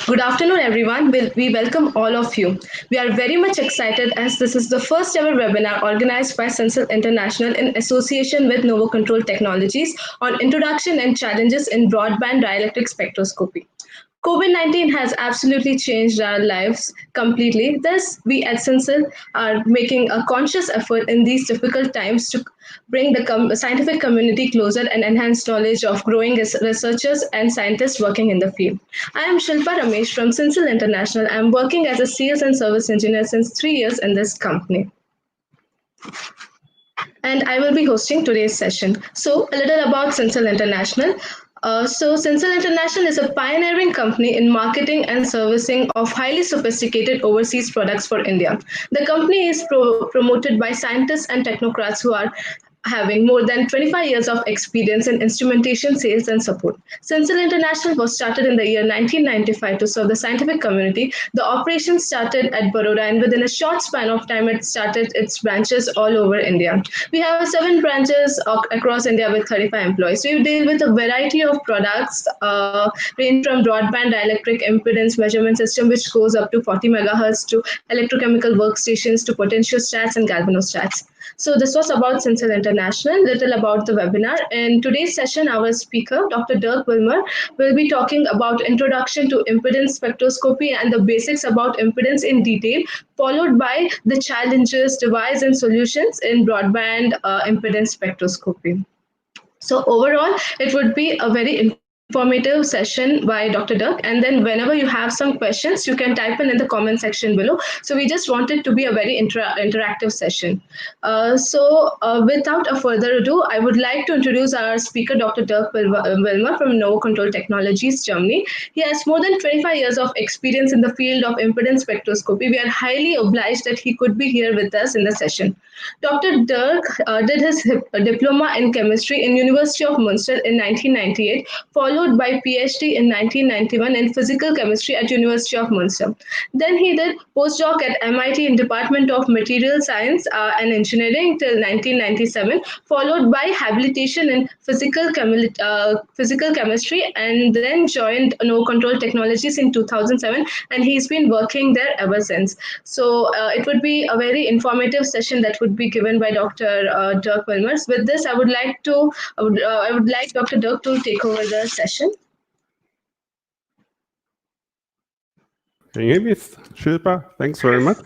Good afternoon, everyone. We welcome all of you. We are very much excited as this is the first ever webinar organized by Sensel International in association with Novo Control Technologies on introduction and challenges in broadband dielectric spectroscopy. COVID-19 has absolutely changed our lives completely. Thus, we at Sensel are making a conscious effort in these difficult times to bring the scientific community closer and enhance knowledge of growing researchers and scientists working in the field. I am Shilpa Ramesh from Sensel International. I am working as a sales and service engineer since 3 years in this company. And I will be hosting today's session. So, a little about Sensel International. Sensel International is a pioneering company in marketing and servicing of highly sophisticated overseas products for India. The company is promoted by scientists and technocrats who are having more than 25 years of experience in instrumentation sales and support. Sensel International was started in the year 1995 to serve the scientific community. The operation started at Baroda, and within a short span of time, it started its branches all over India. We have 7 branches across India with 35 employees. We deal with a variety of products, range from broadband dielectric impedance measurement system, which goes up to 40 megahertz, to electrochemical workstations, to potentiostats and galvanostats. So this was about Sensel International, little about the webinar. In today's session, our speaker, Dr. Dirk Wilmer, will be talking about introduction to impedance spectroscopy and the basics about impedance in detail, followed by the challenges, device, and solutions in broadband impedance spectroscopy. So overall, it would be a very informative session by Dr. Dirk. And then whenever you have some questions, you can type in the comment section below. So we just want it to be a very interactive session. Without a further ado, I would like to introduce our speaker, Dr. Dirk Wilmer from Novo Control Technologies, Germany. He has more than 25 years of experience in the field of impedance spectroscopy. We are highly obliged that he could be here with us in the session. Dr. Dirk did his diploma in chemistry in University of Munster in 1998, followed by PhD in 1991 in physical chemistry at University of Munster. Then he did postdoc at MIT in Department of Material Science and Engineering till 1997, followed by habilitation in physical chemistry, and then joined Novo Control Technologies in 2007, and he's been working there ever since. So it would be a very informative session that would be given by Dr. Dirk Wilmers. With this, I would like Dr. Dirk to take over the session. Can you hear me, Shilpa? Thanks very much.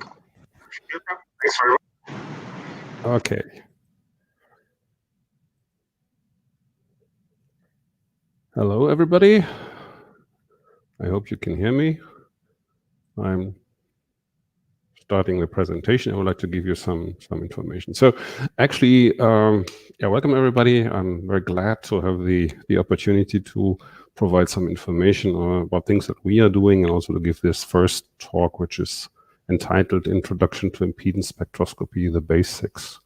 Okay. Hello, everybody. I hope you can hear me. I'm starting the presentation. I would like to give you some information. So actually, welcome everybody. I'm very glad to have the opportunity to provide some information about things that we are doing, and also to give this first talk, which is entitled Introduction to Impedance Spectroscopy, the Basics.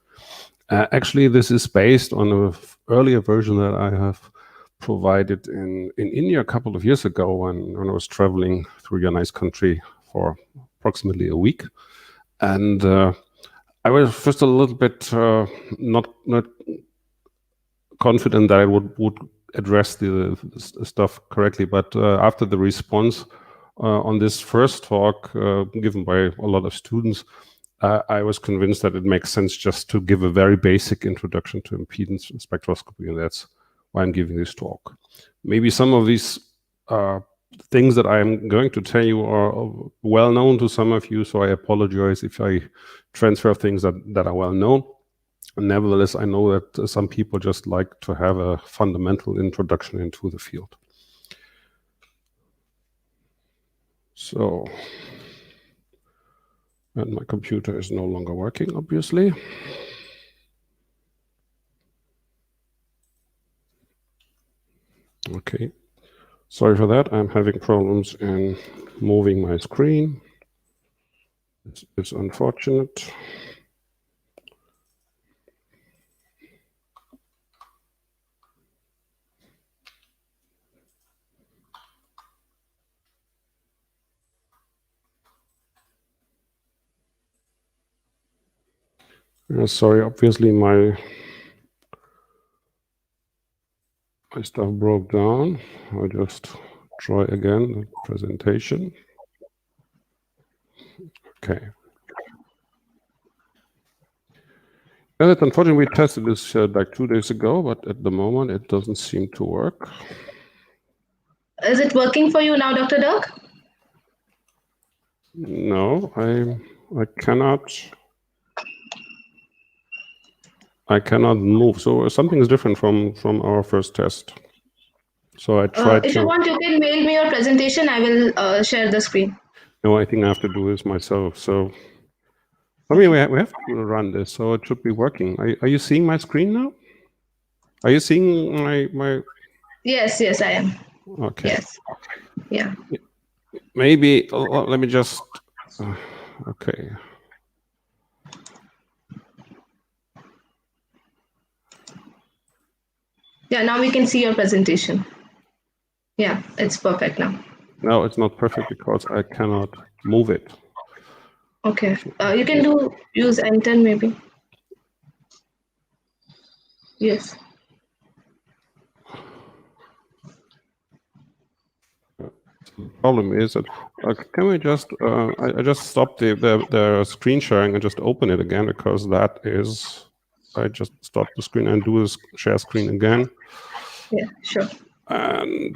Actually, this is based on an earlier version that I have provided in India a couple of years ago when I was traveling through your nice country for approximately a week. And I was first a little bit not confident that I would address the stuff correctly, but after the response on this first talk given by a lot of students, I was convinced that it makes sense just to give a very basic introduction to impedance spectroscopy, and that's why I'm giving this talk. Maybe some of these things that I'm going to tell you are well known to some of you, so I apologize if I transfer things that are well known. Nevertheless, I know that some people just like to have a fundamental introduction into the field. So, and my computer is no longer working, obviously. Okay, sorry for that. I'm having problems in moving my screen. It's unfortunate. Sorry, obviously my stuff broke down. I just try again the presentation. Okay. And unfortunately, we tested this like 2 days ago, but at the moment it doesn't seem to work. Is it working for you now, Dr. Dirk? No, I cannot move. So something is different from our first test. So I tried if you want, you can mail me your presentation. I will share the screen. No, I think I have to do this myself. So I mean, we have to run this, so it should be working. Are you seeing my screen now? Are you seeing my? Yes, I am. Okay. Yes. Yeah. Maybe let me just. Okay. Yeah. Now we can see your presentation. Yeah, it's perfect now. No, it's not perfect because I cannot move it. Okay. You can use enter maybe. Yes. The problem is that can we just I just stopped the screen sharing and just open it again, because that is I just stop the screen and do this share screen again. Yeah, sure. And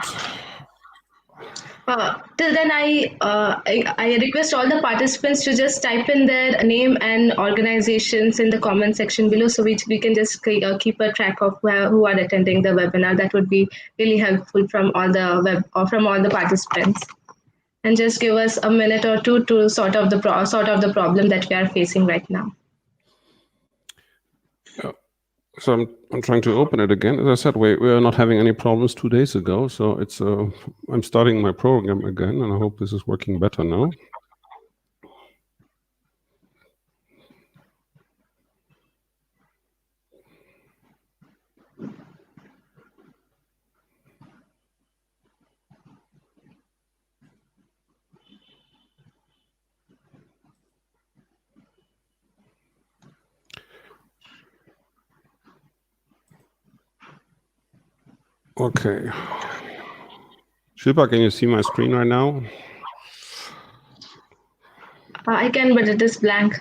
till then, I request all the participants to just type in their name and organizations in the comment section below, so we can just keep a track of who are attending the webinar. That would be really helpful from all the participants. And just give us a minute or two to sort out the problem that we are facing right now. Yeah. So I'm trying to open it again. As I said, we are not having any problems 2 days ago. So it's I'm starting my program again, and I hope this is working better now. Okay. Shilpa, can you see my screen right now? I can, but it is blank.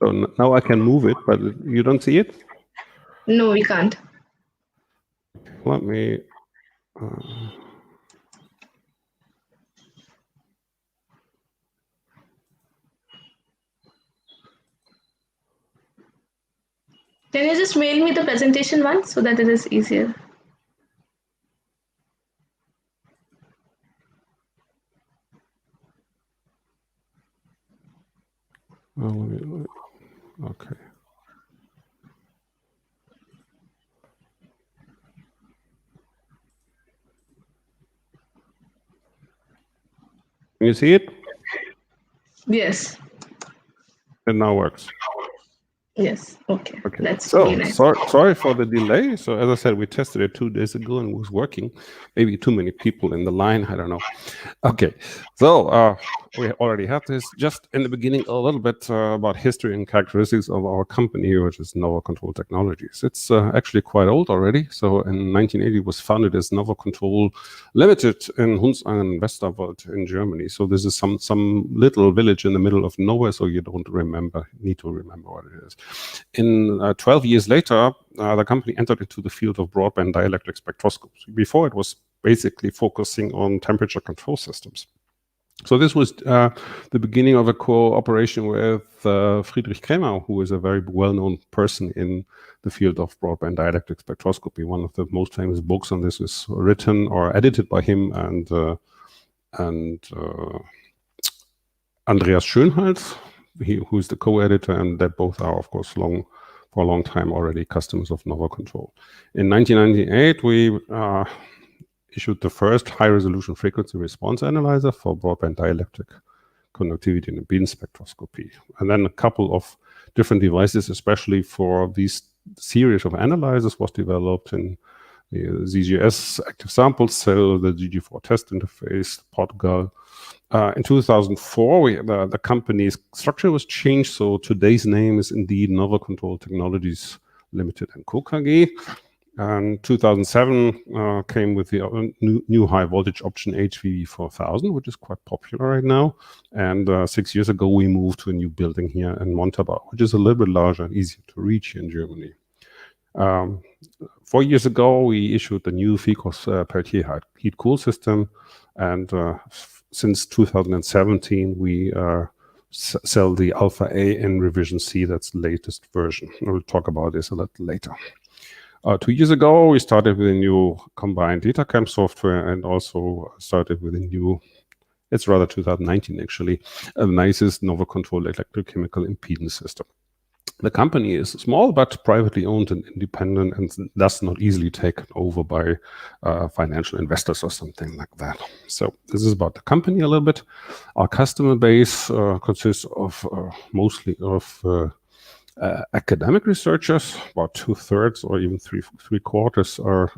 So now I can move it, but you don't see it? No, we can't. Let me... Can you just mail me the presentation once so that it is easier? Okay. Can you see it? Yes. It now works. Yes. Okay. That's so really nice. sorry for the delay. So as I said, we tested it 2 days ago and it was working. Maybe too many people in the line. I don't know. Okay. So we already have this. Just in the beginning, a little bit about history and characteristics of our company, which is Novel Control Technologies. It's actually quite old already. So in 1980, it was founded as Novel Control Limited in Hunsangen, Westerwald in Germany. So this is some little village in the middle of nowhere. So you don't need to remember what it is. In 12 years later, the company entered into the field of broadband dielectric spectroscopy. Before, it was basically focusing on temperature control systems. So this was the beginning of a cooperation with Friedrich Krämer, who is a very well-known person in the field of broadband dielectric spectroscopy. One of the most famous books on this is written or edited by him and Andreas Schönhals, who is the co-editor, and that both are, of course, for a long time already customers of Novel Control. In 1998, we issued the first high-resolution frequency response analyzer for broadband dielectric conductivity and impedance spectroscopy. And then a couple of different devices, especially for these series of analyzers, was developed in the ZGS active sample cell, the GG4 test interface, Portugal, In 2004, the company's structure was changed, so today's name is indeed Nova Control Technologies Limited and Co. KG. And 2007 came with the new high voltage option HVV 4000, which is quite popular right now. And 6 years ago, we moved to a new building here in Montabaur, which is a little bit larger and easier to reach here in Germany. 4 years ago, we issued the new Ficos Peltier heat cool system, and since 2017, we sell the Alpha A in revision C. That's the latest version. We'll talk about this a little later. 2 years ago, we started with a new combined datacam software and also started with a new, it's rather 2019 actually, a nicest Nova Control electrochemical impedance system. The company is small but privately owned and independent and thus not easily taken over by financial investors or something like that. So this is about the company a little bit. Our customer base consists of mostly of academic researchers. About 2/3 or even three quarters are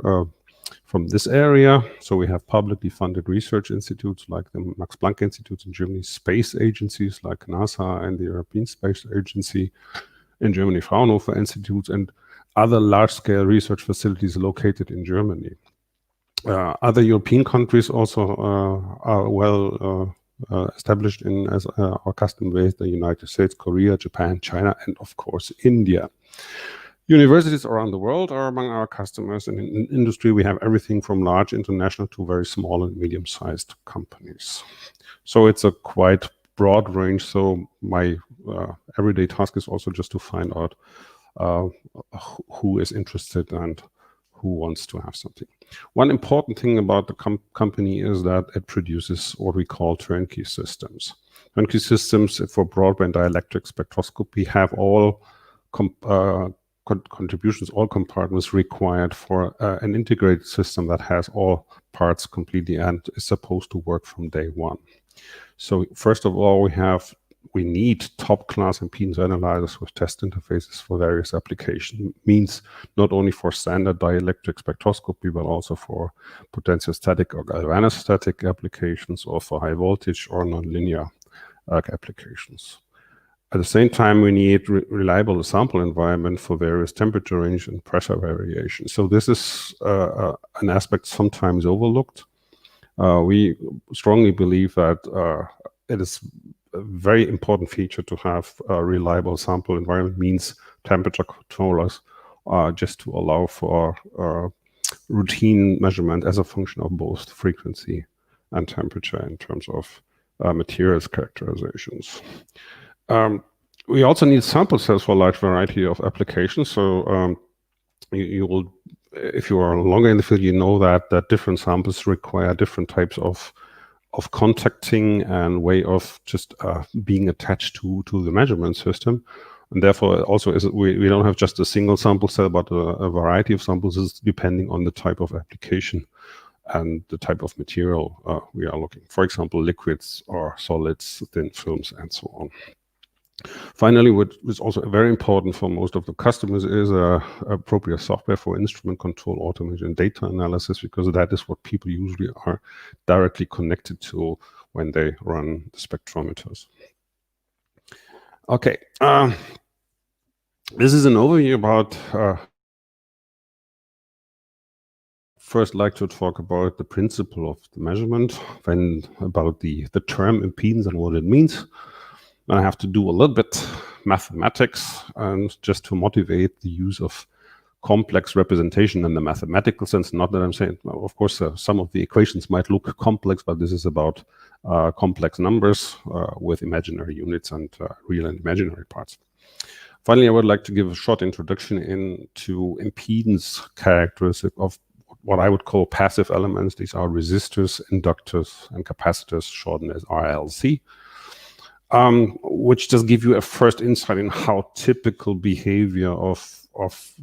from this area. So we have publicly funded research institutes like the Max Planck Institute in Germany, space agencies like NASA and the European Space Agency, in Germany Fraunhofer Institute, and other large-scale research facilities located in Germany. Other European countries also are well established as our customer base: the United States, Korea, Japan, China, and of course India. Universities around the world are among our customers, and in industry we have everything from large international to very small and medium-sized companies. So it's a quite broad range. So my everyday task is also just to find out who is interested and who wants to have something. One important thing about the company is that it produces what we call turnkey systems. Turnkey systems for broadband dielectric spectroscopy have all contributions, all compartments required for an integrated system that has all parts completely and is supposed to work from day one. So first of all, we need top-class impedance analyzers with test interfaces for various applications. Means not only for standard dielectric spectroscopy, but also for potentiostatic or galvanostatic applications, or for high voltage or nonlinear applications. At the same time, we need reliable sample environment for various temperature range and pressure variations. So this is an aspect sometimes overlooked. We strongly believe that it is a very important feature to have a reliable sample environment. Means temperature controllers just to allow for routine measurement as a function of both frequency and temperature in terms of materials characterizations. We also need sample sets for a large variety of applications. So you will, if you are longer in the field, you know that different samples require different types of contacting and way of just being attached to the measurement system. And therefore also we don't have just a single sample set, but a variety of samples is depending on the type of application and the type of material we are looking. For example, liquids or solids, thin films, and so on. Finally, what is also very important for most of the customers is appropriate software for instrument control, automation, and data analysis, because that is what people usually are directly connected to when they run the spectrometers. Okay, this is an overview about first like to talk about the principle of the measurement, then about the term impedance and what it means. I have to do a little bit mathematics and just to motivate the use of complex representation in the mathematical sense. Not that I'm saying, of course, some of the equations might look complex, but this is about complex numbers with imaginary units and real and imaginary parts. Finally, I would like to give a short introduction into impedance characteristic of what I would call passive elements. These are resistors, inductors, and capacitors, shortened as RLC. Which just give you a first insight in how typical behavior of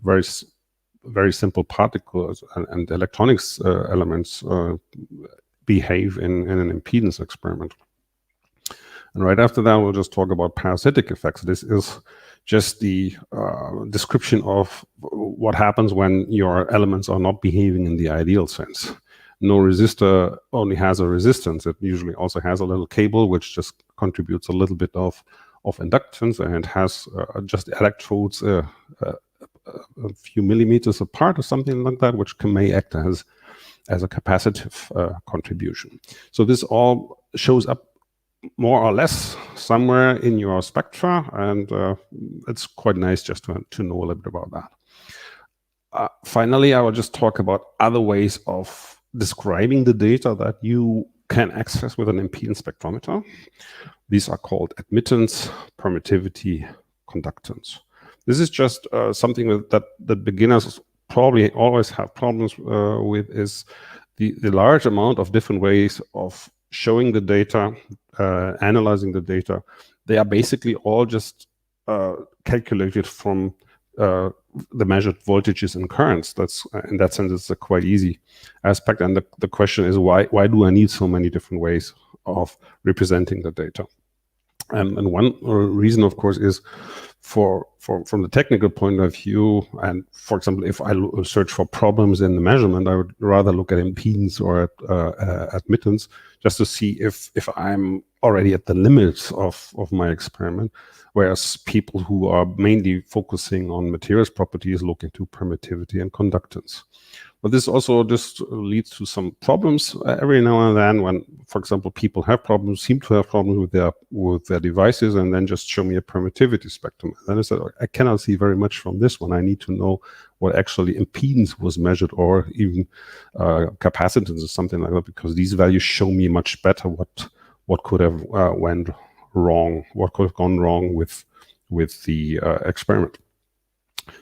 very simple particles and electronics elements behave in an impedance experiment. And right after that, we'll just talk about parasitic effects. This is just the description of what happens when your elements are not behaving in the ideal sense. no resistor only has a resistance. It usually also has a little cable which just contributes a little bit of inductance, and has just electrodes a few millimeters apart or something like that, which may act as a capacitive contribution. So this all shows up more or less somewhere in your spectra, and it's quite nice just to know a little bit about that. Finally, I will just talk about other ways of describing the data that you can access with an impedance spectrometer. These are called admittance, permittivity, conductance. This is just something that beginners probably always have problems with, is the large amount of different ways of showing the data, analyzing the data. They are basically all just calculated from the measured voltages and currents. That's in that sense, it's a quite easy aspect. And the question is, why do I need so many different ways of representing the data? And one reason, of course, is from the technical point of view. And for example, if I search for problems in the measurement, I would rather look at impedance or at admittance, just to see if I'm already at the limits of my experiment. Whereas people who are mainly focusing on materials properties look into permittivity and conductance. But this also just leads to some problems every now and then, when, for example, people seem to have problems with their devices, and then just show me a permittivity spectrum. And then I said, I cannot see very much from this one. I need to know what actually impedance was measured, or even capacitance or something like that, because these values show me much better what could have went wrong, what could have gone wrong with the experiment.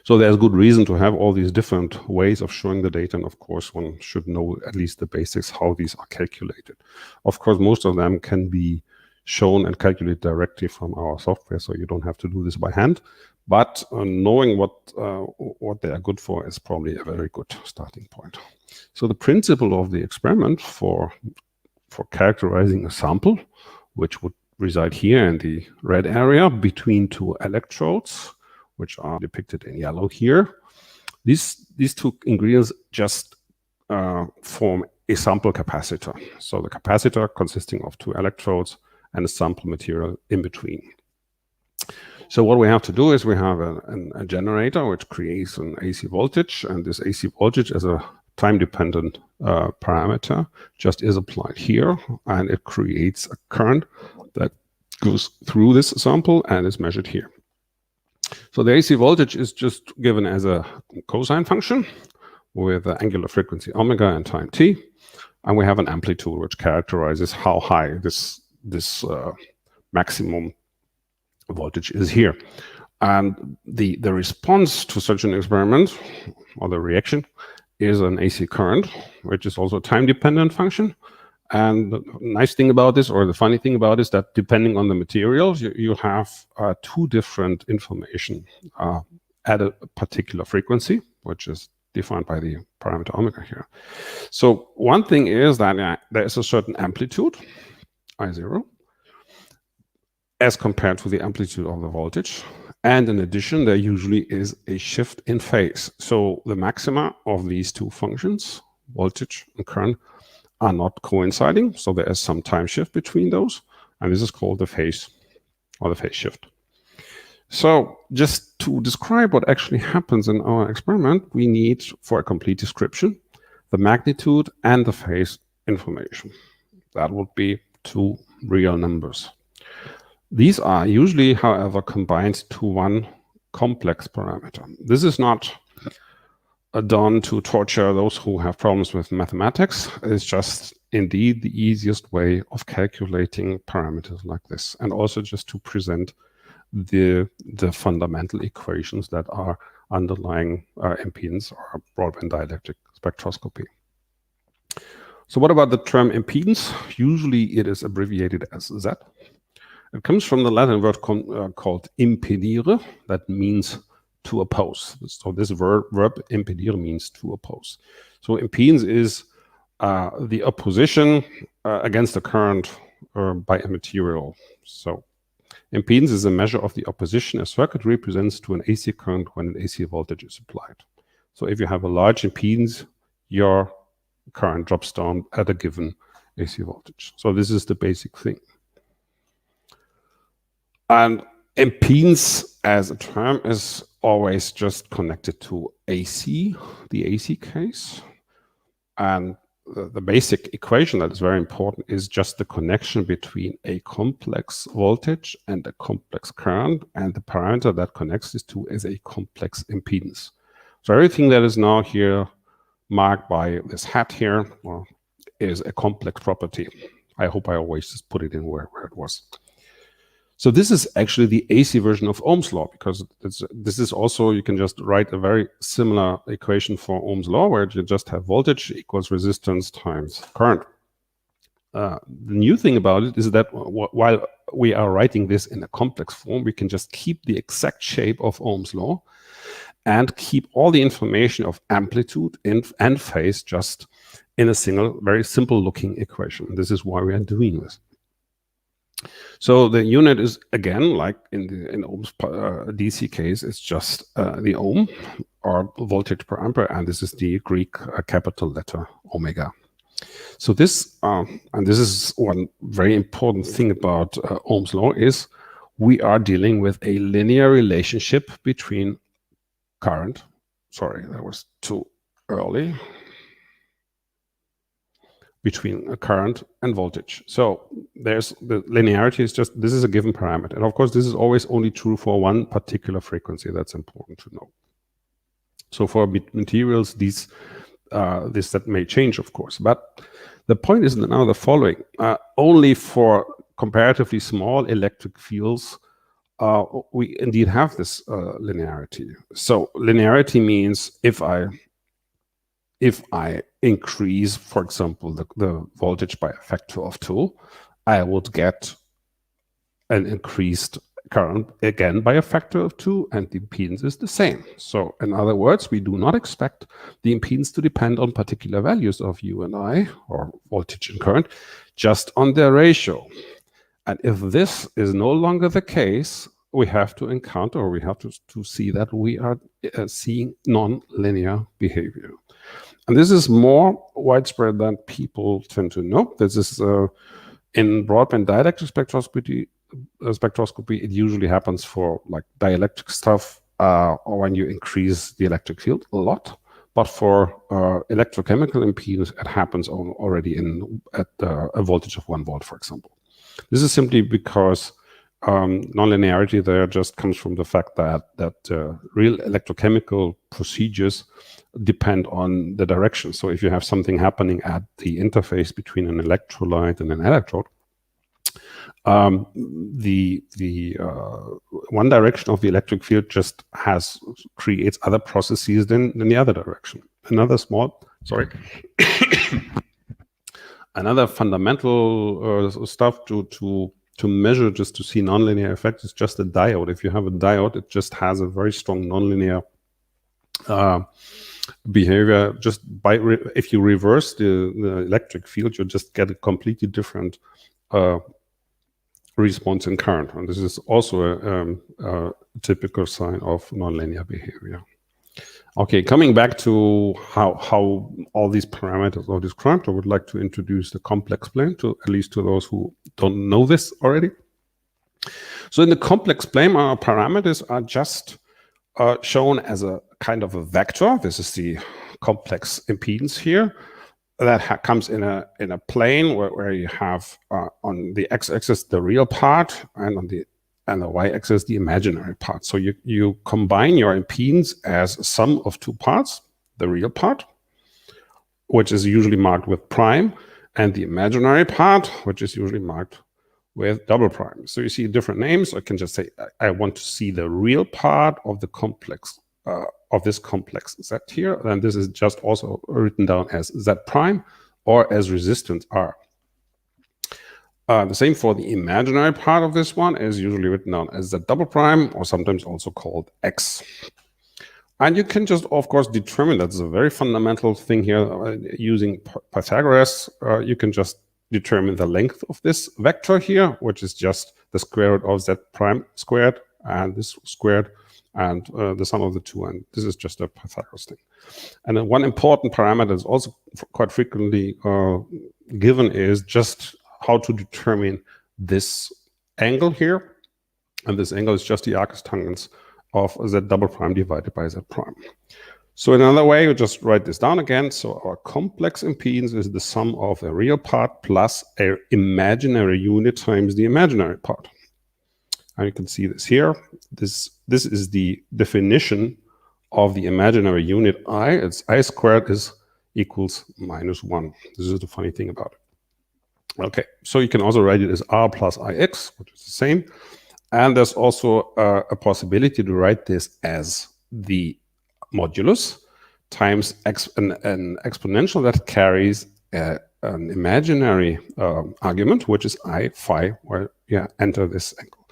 So there's good reason to have all these different ways of showing the data, and of course one should know at least the basics, how these are calculated. Of course, most of them can be shown and calculated directly from our software, so you don't have to do this by hand. But knowing what they are good for is probably a very good starting point. So the principle of the experiment for characterizing a sample, which would reside here in the red area between two electrodes, which are depicted in yellow here. These two ingredients just form a sample capacitor. So the capacitor consisting of two electrodes and a sample material in between. So what we have to do is we have a generator which creates an AC voltage, and this AC voltage as a time-dependent parameter just is applied here, and it creates a current that goes through this sample and is measured here. So the AC voltage is just given as a cosine function with an angular frequency omega and time t, and we have an amplitude which characterizes how high this maximum voltage is here. And the response to such an experiment, or the reaction, is an AC current, which is also a time-dependent function. And the nice thing about this, or the funny thing about it, is that depending on the materials, you have two different information at a particular frequency, which is defined by the parameter omega here. So one thing is that there is a certain amplitude, I0, as compared to the amplitude of the voltage. And in addition, there usually is a shift in phase. So the maxima of these two functions, voltage and current, are not coinciding. So there is some time shift between those. And this is called the phase, or the phase shift. So just to describe what actually happens in our experiment, we need, for a complete description, the magnitude and the phase information. That would be two real numbers. These are usually, however, combined to one complex parameter. This is not done to torture those who have problems with mathematics. It's just indeed the easiest way of calculating parameters like this, and also just to present the fundamental equations that are underlying impedance or broadband dielectric spectroscopy. So what about the term impedance? Usually it is abbreviated as Z. It comes from the Latin word called impedire, that means to oppose. So this verb impedire means to oppose. So impedance is the opposition against the current by a material. So impedance is a measure of the opposition a circuit represents to an AC current when an AC voltage is applied. So if you have a large impedance, your current drops down at a given AC voltage. So this is the basic thing. And impedance as a term is always just connected to AC, the AC case. And the basic equation that is very important is just the connection between a complex voltage and a complex current, and the parameter that connects these two is a complex impedance. So everything that is now here marked by this hat here is a complex property. I hope I always just put it in where it was. So this is actually the AC version of Ohm's law, because this is also, you can just write a very similar equation for Ohm's law, where you just have voltage equals resistance times current. The new thing about it is that while we are writing this in a complex form, we can just keep the exact shape of Ohm's law and keep all the information of amplitude and phase just in a single, very simple looking equation. This is why we are doing this. So the unit is, again, like in Ohm's DC case, it's just the ohm, or voltage per ampere, and this is the Greek capital letter omega. So this, and this is one very important thing about Ohm's law, is we are dealing with a linear relationship between current, sorry, that was too early, between a current and voltage. So there's the linearity is just, this is a given parameter. And of course, this is always only true for one particular frequency. That's important to know. So for materials, this that may change, of course. But the point is now the following. Only for comparatively small electric fields, we indeed have this linearity. So linearity means if I increase, for example, the voltage by a factor of 2, I would get an increased current again by a factor of 2, and the impedance is the same. So in other words, we do not expect the impedance to depend on particular values of U and I, or voltage and current, just on their ratio. And if this is no longer the case, we have to encounter, or we have to see that we are seeing non-linear behavior. And this is more widespread than people tend to know. This is in broadband dielectric spectroscopy, it usually happens for like dielectric stuff, or when you increase the electric field a lot. But for electrochemical impedance, it happens already at a voltage of 1 volt, for example. This is simply because nonlinearity there just comes from the fact that real electrochemical procedures depend on the direction. So if you have something happening at the interface between an electrolyte and an electrode, the one direction of the electric field just creates other processes than the other direction. Another another fundamental stuff to measure, just to see nonlinear effects, is just a diode. If you have a diode, it just has a very strong nonlinear behavior. Just if you reverse the electric field, you just get a completely different response in current. And this is also a typical sign of nonlinear behavior. Okay, coming back to how all these parameters are described, I would like to introduce the complex plane, at least to those who don't know this already. So in the complex plane, our parameters are just shown as a kind of a vector. This is the complex impedance here that comes in a plane where you have on the x-axis the real part, and on the y-axis the imaginary part. So you combine your impedance as a sum of two parts, the real part, which is usually marked with prime, and the imaginary part, which is usually marked with double prime. So you see different names. I can just say I want to see the real part of the complex of this complex Z here, and this is just also written down as Z prime or as resistance R. The same for the imaginary part of this one is usually written down as Z double prime, or sometimes also called X. And you can just, of course, determine, that's a very fundamental thing here, using Pythagoras, you can just determine the length of this vector here, which is just the square root of Z prime squared, and this squared and the sum of the two, and this is just a Pythagoras thing. And then one important parameter is also quite frequently given is just how to determine this angle here, and this angle is just the arctangents of z double prime divided by z prime. So in another way, you just write this down again. So our complex impedance is the sum of a real part plus an imaginary unit times the imaginary part. And you can see this here. This is the definition of the imaginary unit I. It's I squared is equals -1. This is the funny thing about it. Okay, so you can also write it as R plus IX, which is the same. And there's also a possibility to write this as the modulus times an exponential that carries an imaginary argument, which is I phi, where you enter this angle.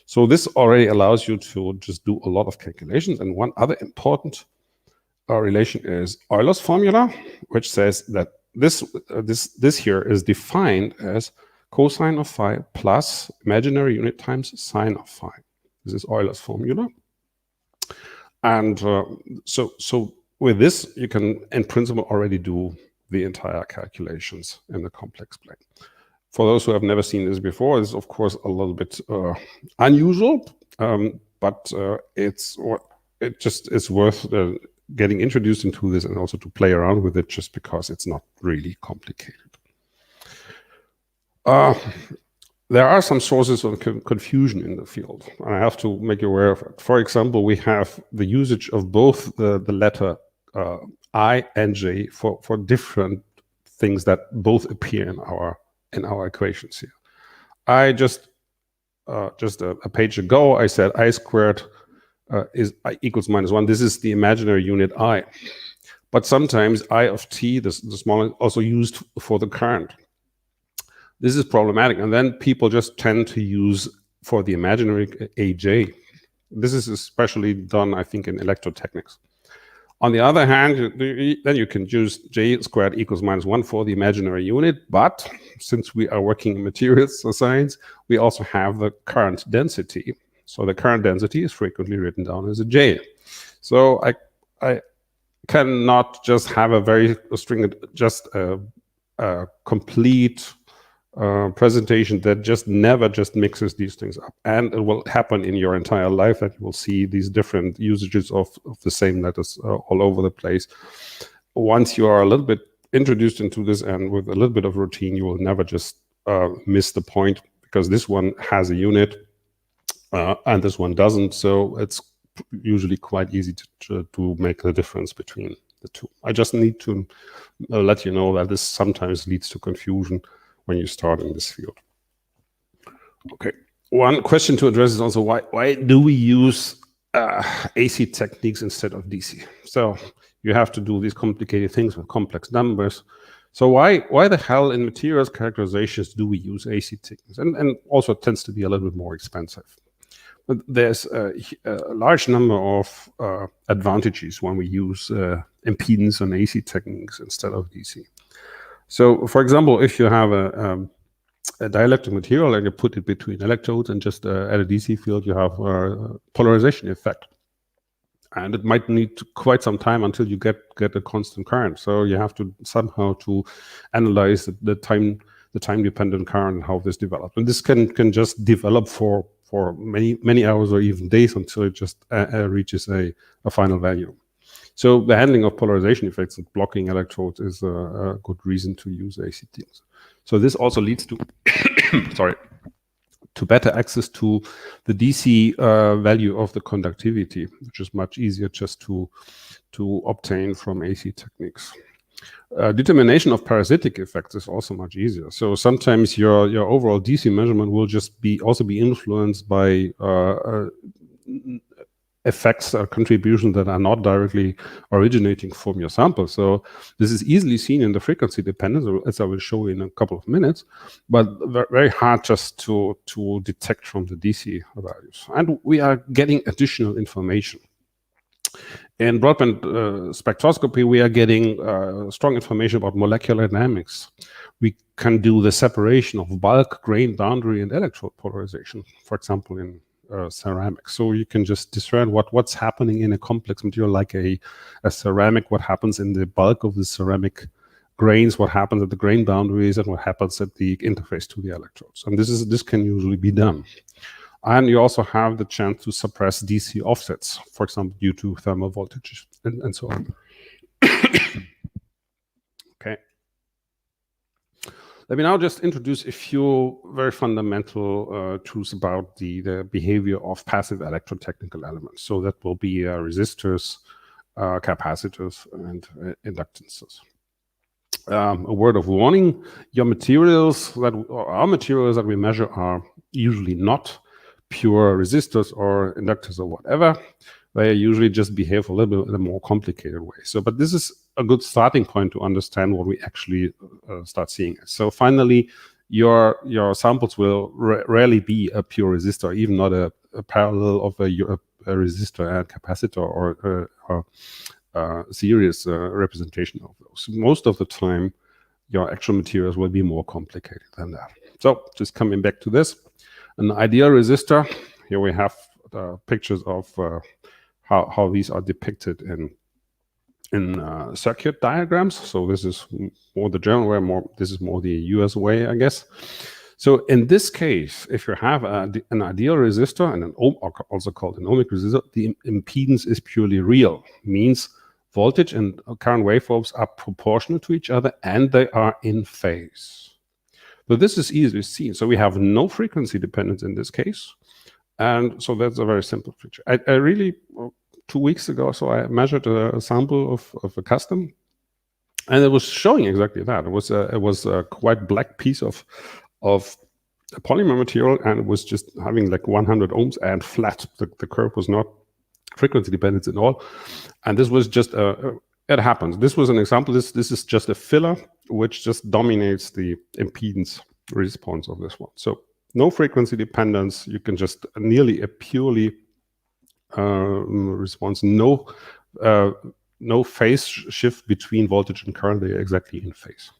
So this already allows you to just do a lot of calculations. And one other important relation is Euler's formula, which says that this here is defined as cosine of phi plus imaginary unit times sine of phi. This is Euler's formula. And so with this, you can, in principle, already do the entire calculations in the complex plane. For those who have never seen this before, this is, of course, a little bit unusual, but it just is worth getting introduced into this and also to play around with it, just because it's not really complicated. There are some sources of confusion in the field, and I have to make you aware of it. For example, we have the usage of both the letter I and J for different things that both appear in our equations here. I just a page ago, I said I squared is I equals -1. This is the imaginary unit I. But sometimes I of t, the small, is also used for the current. This is problematic, and then people just tend to use for the imaginary AJ. This is especially done, I think, in electrotechnics. On the other hand, then you can use J squared equals -1 for the imaginary unit, but since we are working in materials science, we also have the current density. So the current density is frequently written down as a J. So I cannot just have a very stringent, just a complete presentation that never mixes these things up. And it will happen in your entire life that you will see these different usages of the same letters all over the place. Once you are a little bit introduced into this and with a little bit of routine, you will never just miss the point, because this one has a unit and this one doesn't. So it's usually quite easy to make the difference between the two. I just need to let you know that this sometimes leads to confusion when you start in this field. Okay, one question to address is also why do we use AC techniques instead of DC? So you have to do these complicated things with complex numbers. So why the hell in materials characterizations do we use AC techniques? And also it tends to be a little bit more expensive. But there's a large number of advantages when we use impedance and AC techniques instead of DC. So, for example, if you have a dielectric material and you put it between electrodes and just at a DC field, you have a polarization effect. And it might need quite some time until you get a constant current. So you have to somehow to analyze the time-dependent current and how this develops. And this can just develop for many hours or even days until it just reaches a final value. So the handling of polarization effects and blocking electrodes is a good reason to use AC things. So this also leads to, to better access to the DC value of the conductivity, which is much easier just to obtain from AC techniques. Determination of parasitic effects is also much easier. So sometimes your overall DC measurement will just also be influenced by effects or contributions that are not directly originating from your sample. So this is easily seen in the frequency dependence, as I will show in a couple of minutes, but very hard just to detect from the DC values. And we are getting additional information. In broadband spectroscopy, we are getting strong information about molecular dynamics. We can do the separation of bulk, grain, boundary, and electrode polarization, for example, in ceramic. So you can just discern what's happening in a complex material like a ceramic, what happens in the bulk of the ceramic grains, what happens at the grain boundaries, and what happens at the interface to the electrodes. And this can usually be done. And you also have the chance to suppress DC offsets, for example, due to thermal voltage and so on. Okay. Let me now just introduce a few very fundamental truths about the behavior of passive electrotechnical elements. So that will be resistors, capacitors, and inductances. A word of warning: our materials that we measure are usually not pure resistors or inductors or whatever. They usually just behave a little bit in a more complicated way. So, but this is a good starting point to understand what we actually start seeing. So finally, your samples will rarely be a pure resistor, even not a parallel of a resistor and capacitor or series representation of those. Most of the time, your actual materials will be more complicated than that. So just coming back to this, an ideal resistor, here we have pictures of how these are depicted in circuit diagrams. So this is more the German way, this is more the US way, I guess. So in this case, if you have an ideal resistor and also called an ohmic resistor, the impedance is purely real, means voltage and current waveforms are proportional to each other and they are in phase. So this is easily seen. So we have no frequency dependence in this case. And so that's a very simple picture. I really, 2 weeks ago, so I measured a sample of a custom, and it was showing exactly that. It was a quite black piece of polymer material, and it was just having like 100 ohms and flat. The curve was not frequency dependent at all. And this was just it happens. This was an example. This is just a filler which just dominates the impedance response of this one. So no frequency dependence. You can just nearly a purely response. No phase shift between voltage and current. They are exactly in phase.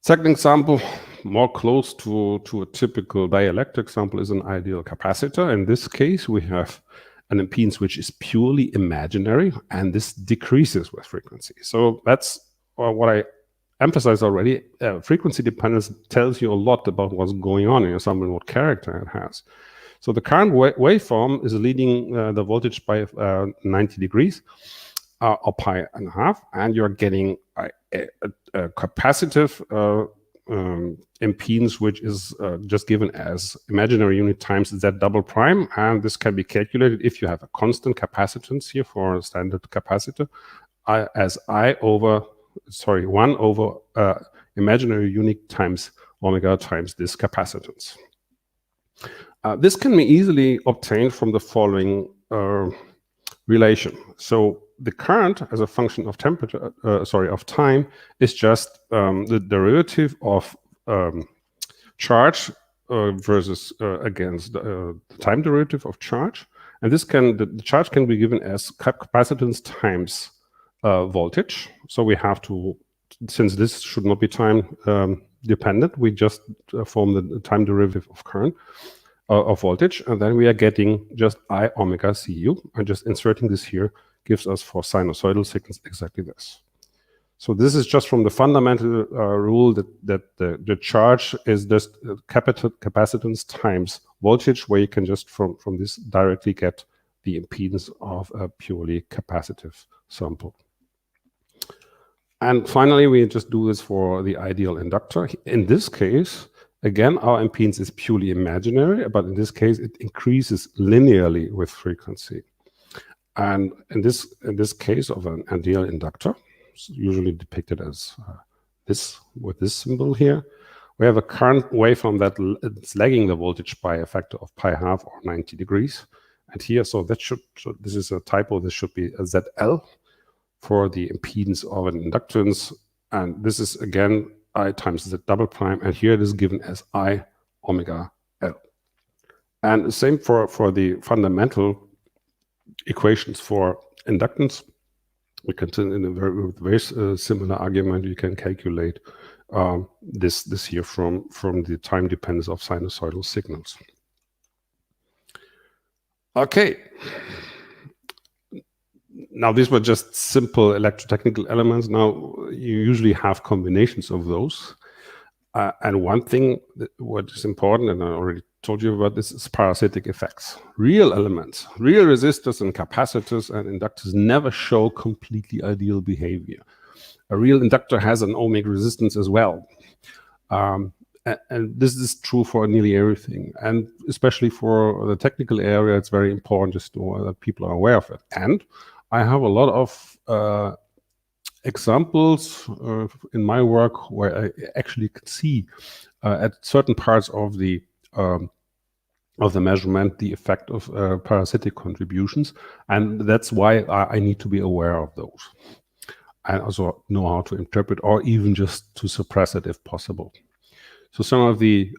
Second example, more close to a typical dielectric example, is an ideal capacitor. In this case, we have an impedance which is purely imaginary, and this decreases with frequency. So that's what I emphasized already. Frequency dependence tells you a lot about what's going on in your sample and what character it has. So the current waveform is leading the voltage by 90 degrees or pi and a half, and you're getting a capacitive impedance, which is just given as imaginary unit times z double prime, and this can be calculated if you have a constant capacitance here for a standard capacitor as 1 over imaginary unit times omega times this capacitance. This can be easily obtained from the following relation. So the current as a function of temperature, of time, is just the derivative of charge versus against the time derivative of charge, and the charge can be given as capacitance times voltage. So we have to, since this should not be time dependent, we just form the time derivative of current of voltage, and then we are getting just I omega Cu, and just inserting this here gives us for sinusoidal signals exactly this. So this is just from the fundamental rule that the charge is just capacitance times voltage, where you can just from this directly get the impedance of a purely capacitive sample. And finally, we just do this for the ideal inductor. In this case, again, our impedance is purely imaginary, but in this case, it increases linearly with frequency. And in this case of an ideal inductor, usually depicted as this with this symbol here, we have a current waveform that is lagging the voltage by a factor of pi half or 90 degrees. And here, so that this is a typo. This should be a ZL for the impedance of an inductance, and this is again I times Z double prime, and here it is given as I omega L. And the same for the fundamental equations for inductance. We can, in a very similar argument, you can calculate this here from the time dependence of sinusoidal signals. Okay. Now, these were just simple electrotechnical elements. Now, you usually have combinations of those. And one thing what is important, and I already told you about this, is parasitic effects. Real elements, real resistors and capacitors and inductors never show completely ideal behavior. A real inductor has an ohmic resistance as well. And this is true for nearly everything. And especially for the technical area, it's very important just that people are aware of it. And I have a lot of examples in my work where I actually could see at certain parts of the measurement the effect of parasitic contributions, and that's why I need to be aware of those and also know how to interpret or even just to suppress it if possible. So some of the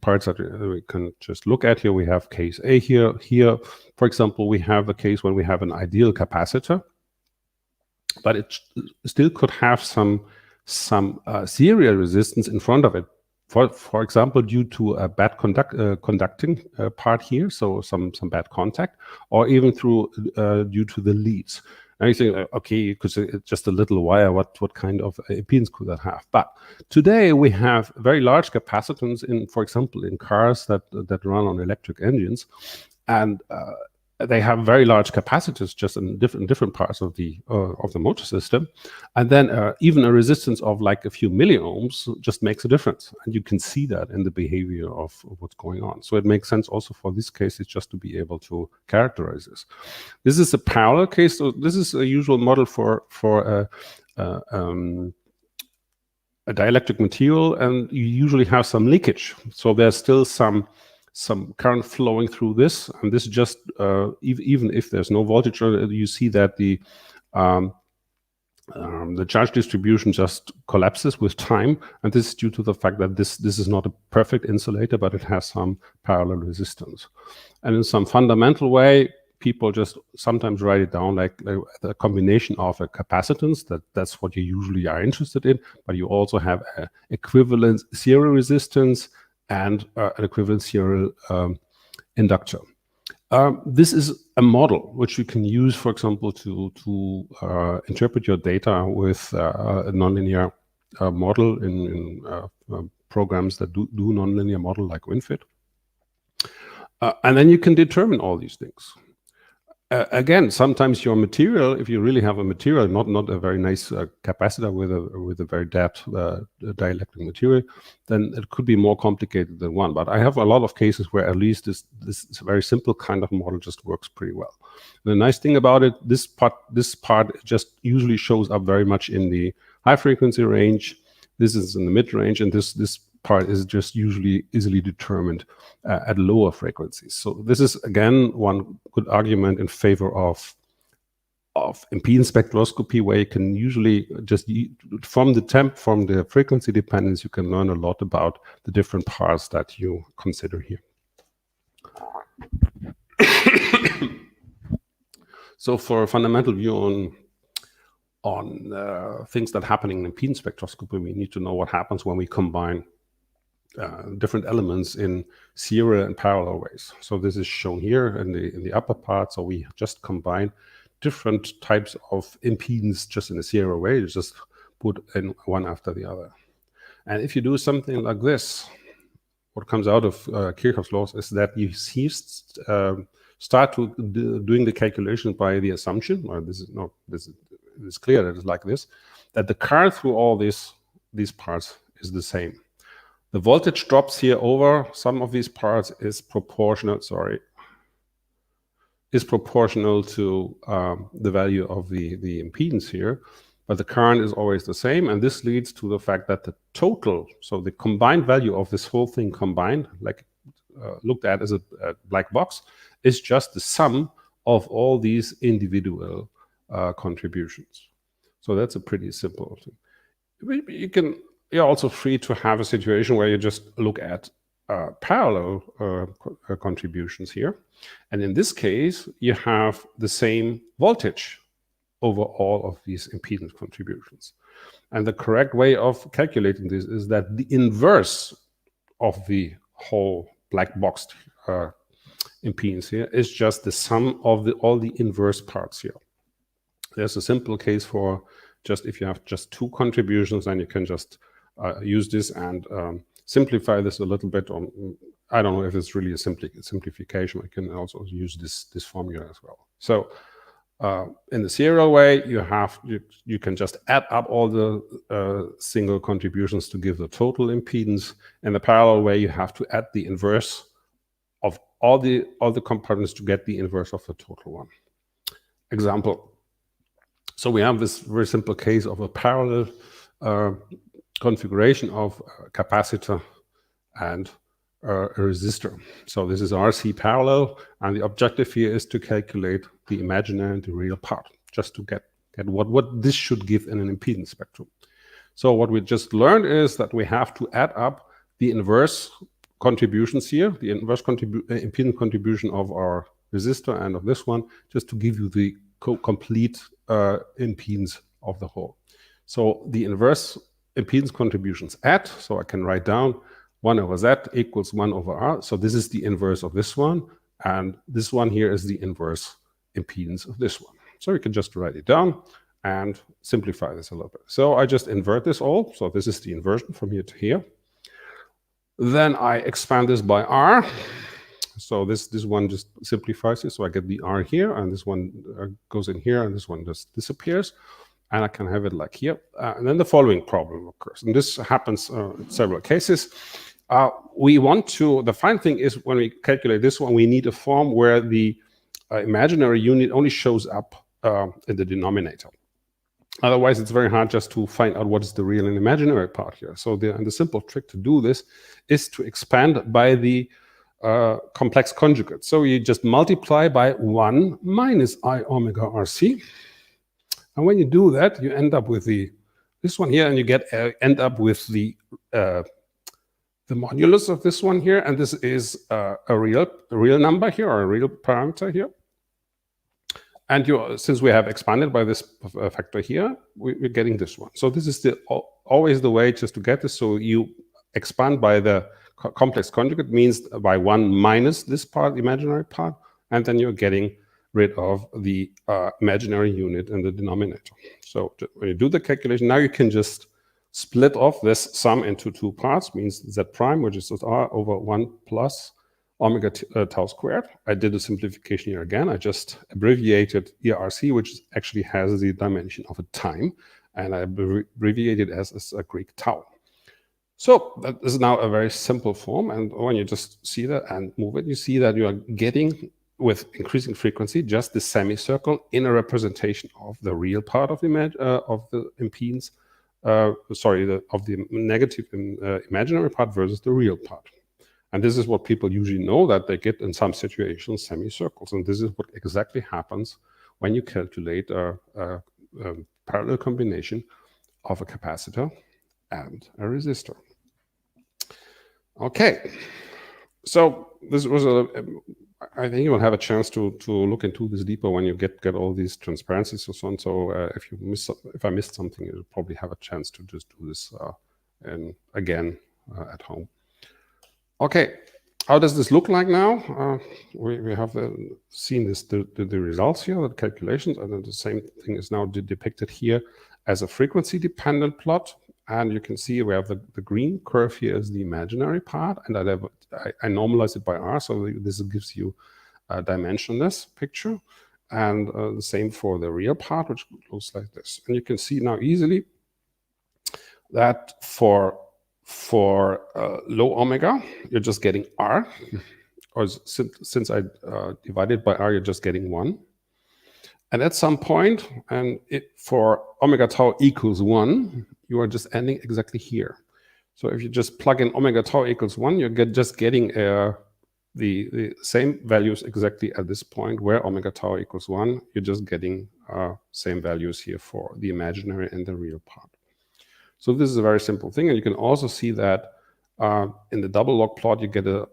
parts that we can just look at here, we have case A here. Here, for example, we have a case when we have an ideal capacitor, but it still could have some serial resistance in front of it. For example, due to a bad conducting part here, so some bad contact, or even due to the leads. And you think, okay, because it's just a little wire, what kind of impedance could that have? But today we have very large capacitance in, for example, in cars that run on electric engines, and they have very large capacitors just in different parts of the motor system, and then even a resistance of like a few milliohms just makes a difference, and you can see that in the behavior of what's going on. So it makes sense also for this case is just to be able to characterize this. This is a parallel case. So this is a usual model for a dielectric material, and you usually have some leakage. So there's still some current flowing through this, and this just even if there's no voltage, you see that the charge distribution just collapses with time, and this is due to the fact that this is not a perfect insulator, but it has some parallel resistance. And in some fundamental way, people just sometimes write it down like a combination of a capacitance, that's what you usually are interested in, but you also have an equivalent serial resistance and an equivalent serial inductor. This is a model which you can use, for example, to interpret your data with a nonlinear model in programs that do nonlinear model like WinFit. And then you can determine all these things. Again, sometimes your material, if you really have a material, not a very nice capacitor with a very dead dielectric material, then it could be more complicated than one. But I have a lot of cases where at least this very simple kind of model just works pretty well. And the nice thing about it, this part just usually shows up very much in the high frequency range. This is in the mid range, and this part is just usually easily determined at lower frequencies. So this is, again, one good argument in favor of impedance spectroscopy, where you can usually just, from the frequency dependence, you can learn a lot about the different parts that you consider here. So for a fundamental view on things that are happening in impedance spectroscopy, we need to know what happens when we combine different elements in serial and parallel ways. So this is shown here in the upper part. So we just combine different types of impedance just in a serial way. You just put in one after the other. And if you do something like this, what comes out of Kirchhoff's laws is that you start to doing the calculation by the assumption, or this is clear that it's like this, that the current through all these parts is the same. The voltage drops here over some of these parts is proportional to the value of the impedance here, but the current is always the same, and this leads to the fact that the total, so the combined value of this whole thing combined, like looked at as a black box, is just the sum of all these individual contributions. So that's a pretty simple thing. You're also free to have a situation where you just look at parallel contributions here. And in this case, you have the same voltage over all of these impedance contributions. And the correct way of calculating this is that the inverse of the whole black box impedance here is just the sum of all the inverse parts here. There's a simple case for just if you have just two contributions, then you can just use this and simplify this a little bit. I don't know if it's really a simplification. I can also use this formula as well. So in the serial way, you can just add up all the single contributions to give the total impedance. In the parallel way, you have to add the inverse of all the components to get the inverse of the total one. Example. So we have this very simple case of a parallel configuration of a capacitor and a resistor. So this is RC parallel, and the objective here is to calculate the imaginary and the real part, just to get what this should give in an impedance spectrum. So what we just learned is that we have to add up the inverse contributions here, the inverse impedance contribution of our resistor and of this one, just to give you the complete impedance of the whole. So the inverse impedance contributions add, so I can write down 1 over Z equals 1 over R. So this is the inverse of this one, and this one here is the inverse impedance of this one. So you can just write it down and simplify this a little bit. So I just invert this all. So this is the inversion from here to here. Then I expand this by R. So this one just simplifies it. So I get the R here, and this one goes in here, and this one just disappears. And I can have it like here. And then the following problem occurs. And this happens in several cases. The fine thing is when we calculate this one, we need a form where the imaginary unit only shows up in the denominator. Otherwise, it's very hard just to find out what is the real and imaginary part here. So the simple trick to do this is to expand by the complex conjugate. So you just multiply by 1 minus I omega RC. And when you do that, you end up with this one here, and you end up with the modulus of this one here, and this is a real number here, or a real parameter here. And since we have expanded by this factor here, we're getting this one. So this is always the way just to get this. So you expand by the complex conjugate, means by 1 minus this part, imaginary part, and then you're getting rid of the imaginary unit in the denominator. So when you do the calculation, now you can just split off this sum into two parts, means Z prime, which is R over 1 plus omega tau squared. I did a simplification here again. I just abbreviated ERC, which actually has the dimension of a time, and I abbreviated as a Greek tau. So that is now a very simple form, and when you just see that and move it, you see that you are getting, with increasing frequency, just the semicircle in a representation of the real part of the impedance, of the negative imaginary part versus the real part. And this is what people usually know, that they get in some situations semicircles. And this is what exactly happens when you calculate a parallel combination of a capacitor and a resistor. Okay, so this was I think you will have a chance to look into this deeper when you get all these transparencies and so on. So if I missed something, you'll probably have a chance to just do this again at home. Okay, how does this look like now? We have seen the results here, the calculations, and then the same thing is now depicted here as a frequency-dependent plot. And you can see we have the green curve here is the imaginary part, and I normalize it by R, so this gives you a dimensionless picture. And the same for the real part, which looks like this. And you can see now easily that for low omega, you're just getting R, or since I divided by R, you're just getting 1. And at some point, and for omega tau equals 1, you are just ending exactly here. So if you just plug in omega tau equals 1, you're just getting the same values exactly at this point, where omega tau equals 1. You're just getting same values here for the imaginary and the real part. So this is a very simple thing. And you can also see that in the double log plot, you get a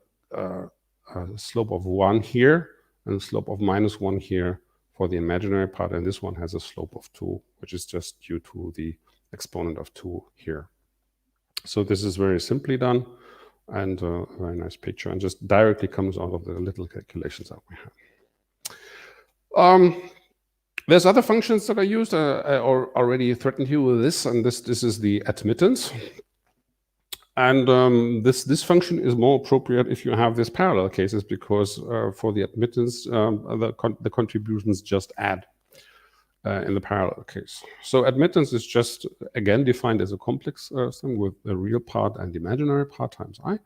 slope of 1 here and a slope of -1 here for the imaginary part. And this one has a slope of 2, which is just due to the exponent of 2 here. So this is very simply done. and a very nice picture, and just directly comes out of the little calculations that we have. There's other functions that are used. I already threatened you with this, and this is the admittance. And this function is more appropriate if you have these parallel cases, because for the admittance, the contributions just add in the parallel case. So admittance is just, again, defined as a complex sum with the real part and imaginary part times I.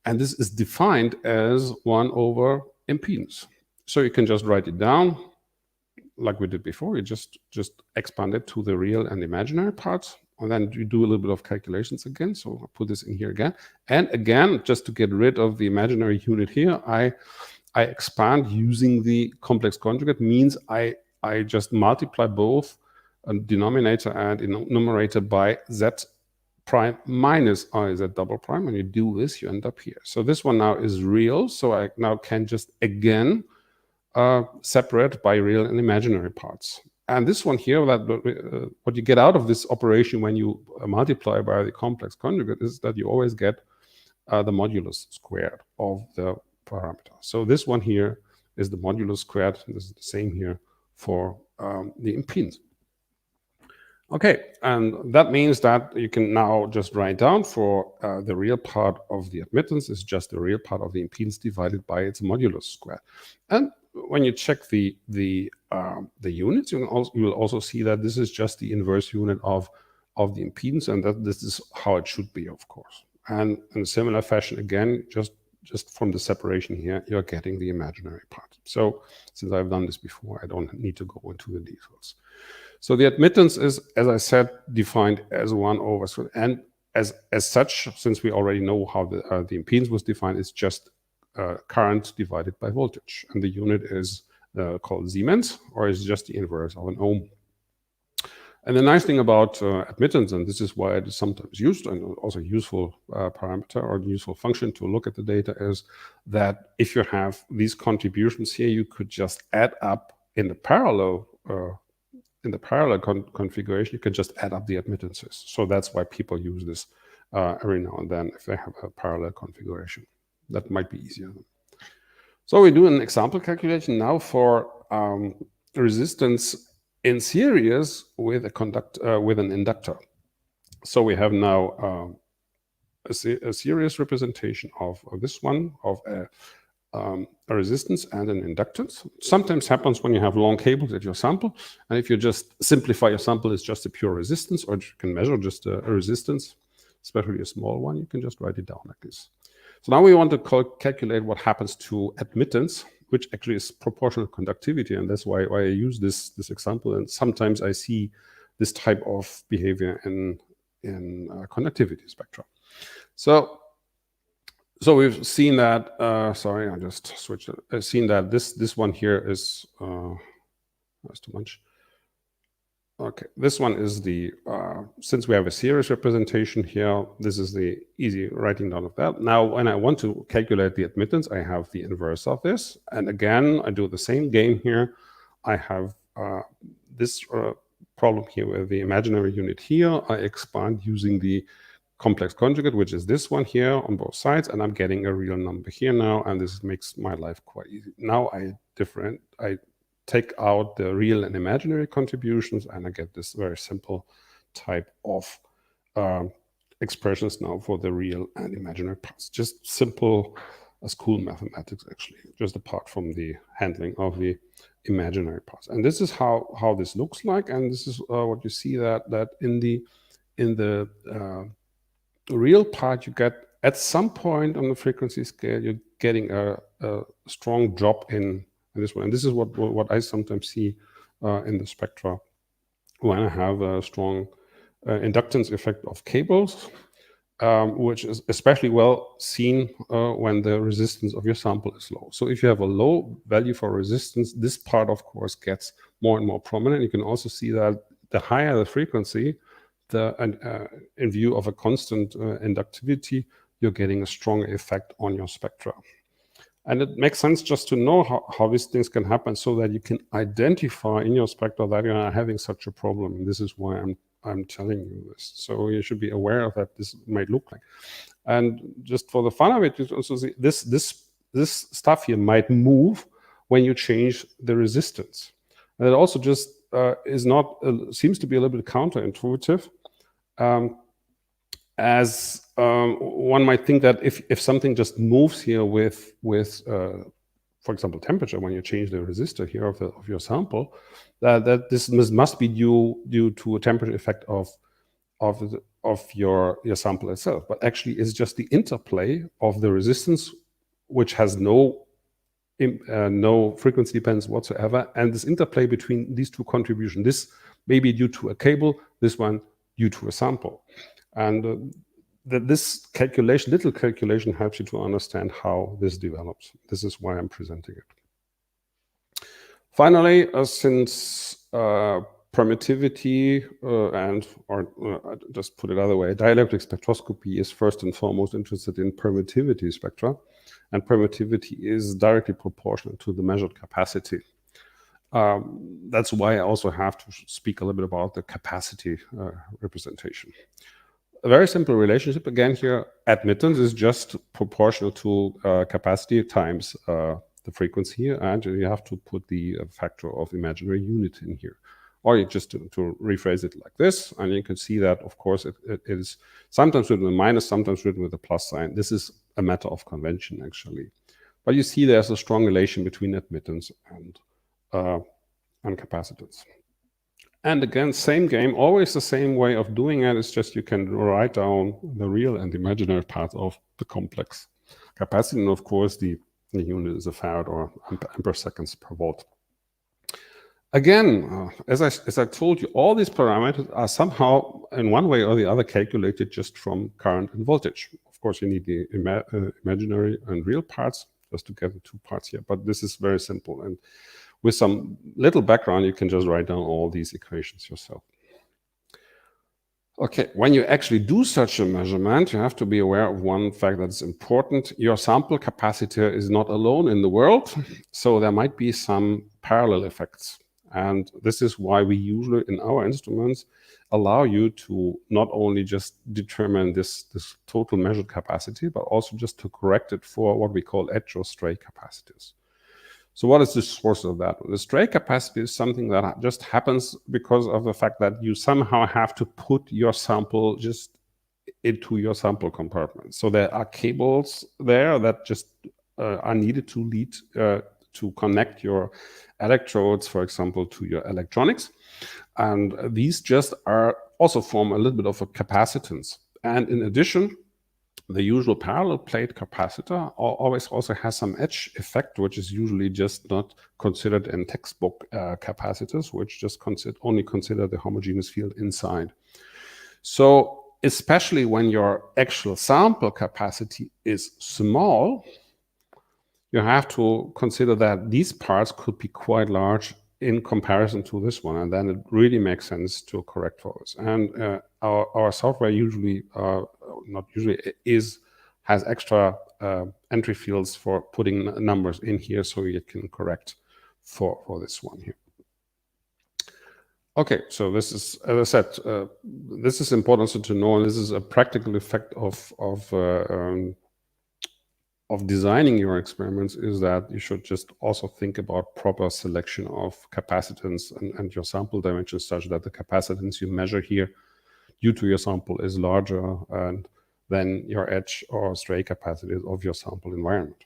And this is defined as 1 over impedance. So you can just write it down like we did before. You just expand it to the real and imaginary parts. And then you do a little bit of calculations again. So I'll put this in here again. And again, just to get rid of the imaginary unit here, I expand using the complex conjugate. Means I just multiply both a denominator and a numerator by z prime minus I z double prime. When you do this, you end up here. So this one now is real. So I now can just again separate by real and imaginary parts. And this one here, what you get out of this operation when you multiply by the complex conjugate is that you always get the modulus squared of the parameter. So this one here is the modulus squared. This is the same here for the impedance. Okay, and that means that you can now just write down for the real part of the admittance is just the real part of the impedance divided by its modulus squared. And when you check the units, you will also see that this is just the inverse unit of the impedance, and that this is how it should be, of course. And in a similar fashion, again, just from the separation here, you're getting the imaginary part. So since I've done this before, I don't need to go into the details. So the admittance is, as I said, defined as 1 over, and as such, since we already know how the impedance was defined, it's just current divided by voltage, and the unit is called Siemens, or is just the inverse of an ohm. And the nice thing about admittance, and this is why it is sometimes used and also useful parameter or useful function to look at the data, is that if you have these contributions here, you could just add up in the parallel configuration. You can just add up the admittances. So that's why people use this every now and then if they have a parallel configuration. That might be easier. So we do an example calculation now for resistance in series with with an inductor. So we have now a series representation of this one, of a resistance and an inductance. Sometimes happens when you have long cables at your sample, and if you just simplify your sample, it's just a pure resistance, or you can measure just a resistance, especially a small one. You can just write it down like this. So now we want to calculate what happens to admittance, which actually is proportional conductivity, and that's why I use this example. And sometimes I see this type of behavior in conductivity spectra. So we've seen that. Sorry, I just switched it. I've seen that this one here is that's too much. Okay, this one is the, since we have a series representation here, this is the easy writing down of that. Now, when I want to calculate the admittance, I have the inverse of this. And again, I do the same game here. I have this problem here with the imaginary unit here. I expand using the complex conjugate, which is this one here on both sides, and I'm getting a real number here now, and this makes my life quite easy. Now I take out the real and imaginary contributions, and I get this very simple type of expressions now for the real and imaginary parts. Just simple school mathematics, actually, just apart from the handling of the imaginary parts. And this is how this looks like, and this is what you see that in the real part, you get at some point on the frequency scale, you're getting a strong drop in this one. And this is what I sometimes see in the spectra when I have a strong inductance effect of cables, which is especially well seen when the resistance of your sample is low. So if you have a low value for resistance, this part, of course, gets more and more prominent. You can also see that the higher the frequency, in view of a constant inductivity, you're getting a strong effect on your spectra. And it makes sense just to know how these things can happen, so that you can identify in your spectra that you are having such a problem. And this is why I'm telling you this. So you should be aware of that this might look like. And just for the fun of it, you also see this stuff here might move when you change the resistance. And it also just is not seems to be a little bit counterintuitive, as one might think that if something just moves here with for example, temperature, when you change the resistor here of your sample, that this must be due to a temperature effect of your sample itself. But actually, it's just the interplay of the resistance, which has no frequency dependence whatsoever, and this interplay between these two contributions. This may be due to a cable, this one due to a sample, and this little calculation helps you to understand how this develops. This is why I'm presenting it. Finally, since permittivity just put it other way, dielectric spectroscopy is first and foremost interested in permittivity spectra, and permittivity is directly proportional to the measured capacity. That's why I also have to speak a little bit about the capacity representation. A very simple relationship again here. Admittance is just proportional to capacity times the frequency here, and you have to put the factor of imaginary unit in here. Or you just to rephrase it like this, and you can see that, of course, it is sometimes written with a minus, sometimes written with a plus sign. This is a matter of convention, actually. But you see there's a strong relation between admittance and capacitance. And again, same game, always the same way of doing it. It's just you can write down the real and imaginary part of the complex capacity. And of course, the unit is a farad or ampere seconds per volt. Again, as I told you, all these parameters are somehow in one way or the other calculated just from current and voltage. Of course, you need the imaginary and real parts just to get the two parts here. But this is very simple. And with some little background, you can just write down all these equations yourself. Okay, when you actually do such a measurement, you have to be aware of one fact that's important. Your sample capacitor is not alone in the world, so there might be some parallel effects. And this is why we usually, in our instruments, allow you to not only just determine this total measured capacity, but also just to correct it for what we call edge or stray capacitors. So what is the source of that? The stray capacity is something that just happens because of the fact that you somehow have to put your sample just into your sample compartment. So there are cables there that just are needed to lead to connect your electrodes, for example, to your electronics. And these just also form a little bit of a capacitance. And in addition, the usual parallel plate capacitor always also has some edge effect, which is usually just not considered in textbook capacitors, which just only consider the homogeneous field inside. So especially when your actual sample capacity is small, you have to consider that these parts could be quite large in comparison to this one, and then it really makes sense to correct for this. And our software usually, not usually, has extra entry fields for putting numbers in here, so you can correct for this one here. Okay, so this is, as I said, this is important also to know, and this is a practical effect of designing your experiments, is that you should just also think about proper selection of capacitance and your sample dimensions, such that the capacitance you measure here due to your sample is larger than your edge or stray capacity of your sample environment.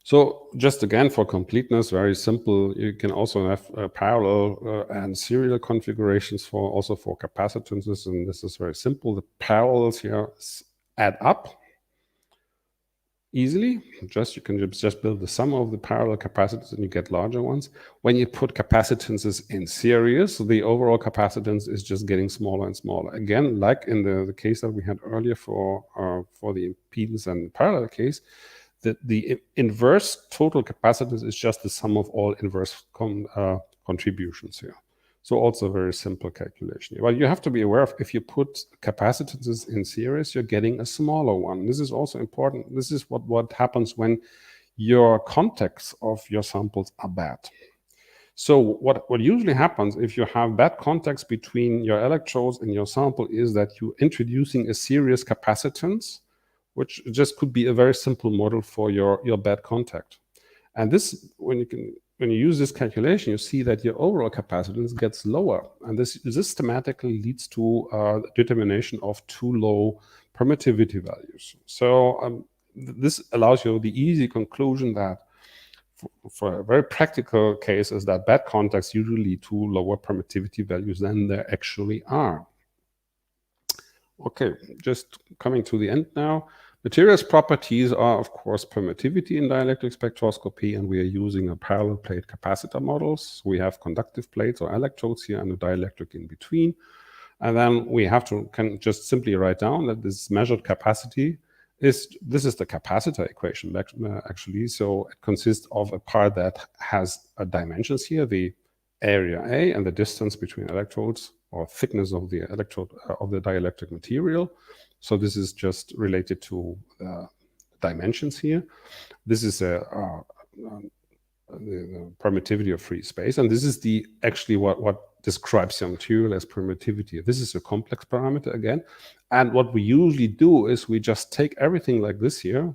So just again, for completeness, very simple, you can also have parallel and serial configurations for capacitances, and this is very simple. The parallels here add up easily. You can just build the sum of the parallel capacitors and you get larger ones. When you put capacitances in series, the overall capacitance is just getting smaller and smaller. Again, like in the case that we had earlier for the impedance and the parallel case, the inverse total capacitance is just the sum of all inverse contributions here. So also a very simple calculation. But you have to be aware of, if you put capacitances in series, you're getting a smaller one. This is also important. This is what happens when your contacts of your samples are bad. So what usually happens if you have bad contacts between your electrodes and your sample is that you're introducing a series capacitance, which just could be a very simple model for your bad contact. And this, when you use this calculation, you see that your overall capacitance gets lower. And this systematically leads to determination of too low permittivity values. So this allows you the easy conclusion that for a very practical case is that bad contacts usually lead to lower permittivity values than there actually are. Okay, just coming to the end now. Materials properties are, of course, permittivity in dielectric spectroscopy, and we are using a parallel plate capacitor models. We have conductive plates or electrodes here and a dielectric in between. And then we can just simply write down that this measured capacity this is the capacitor equation, actually. So it consists of a part that has dimensions here, the area A and the distance between electrodes, or thickness of the electrode of the dielectric material. So this is just related to dimensions here. This is the permittivity of free space, and this is actually what describes your material as permittivity. This is a complex parameter again, and what we usually do is we just take everything like this here,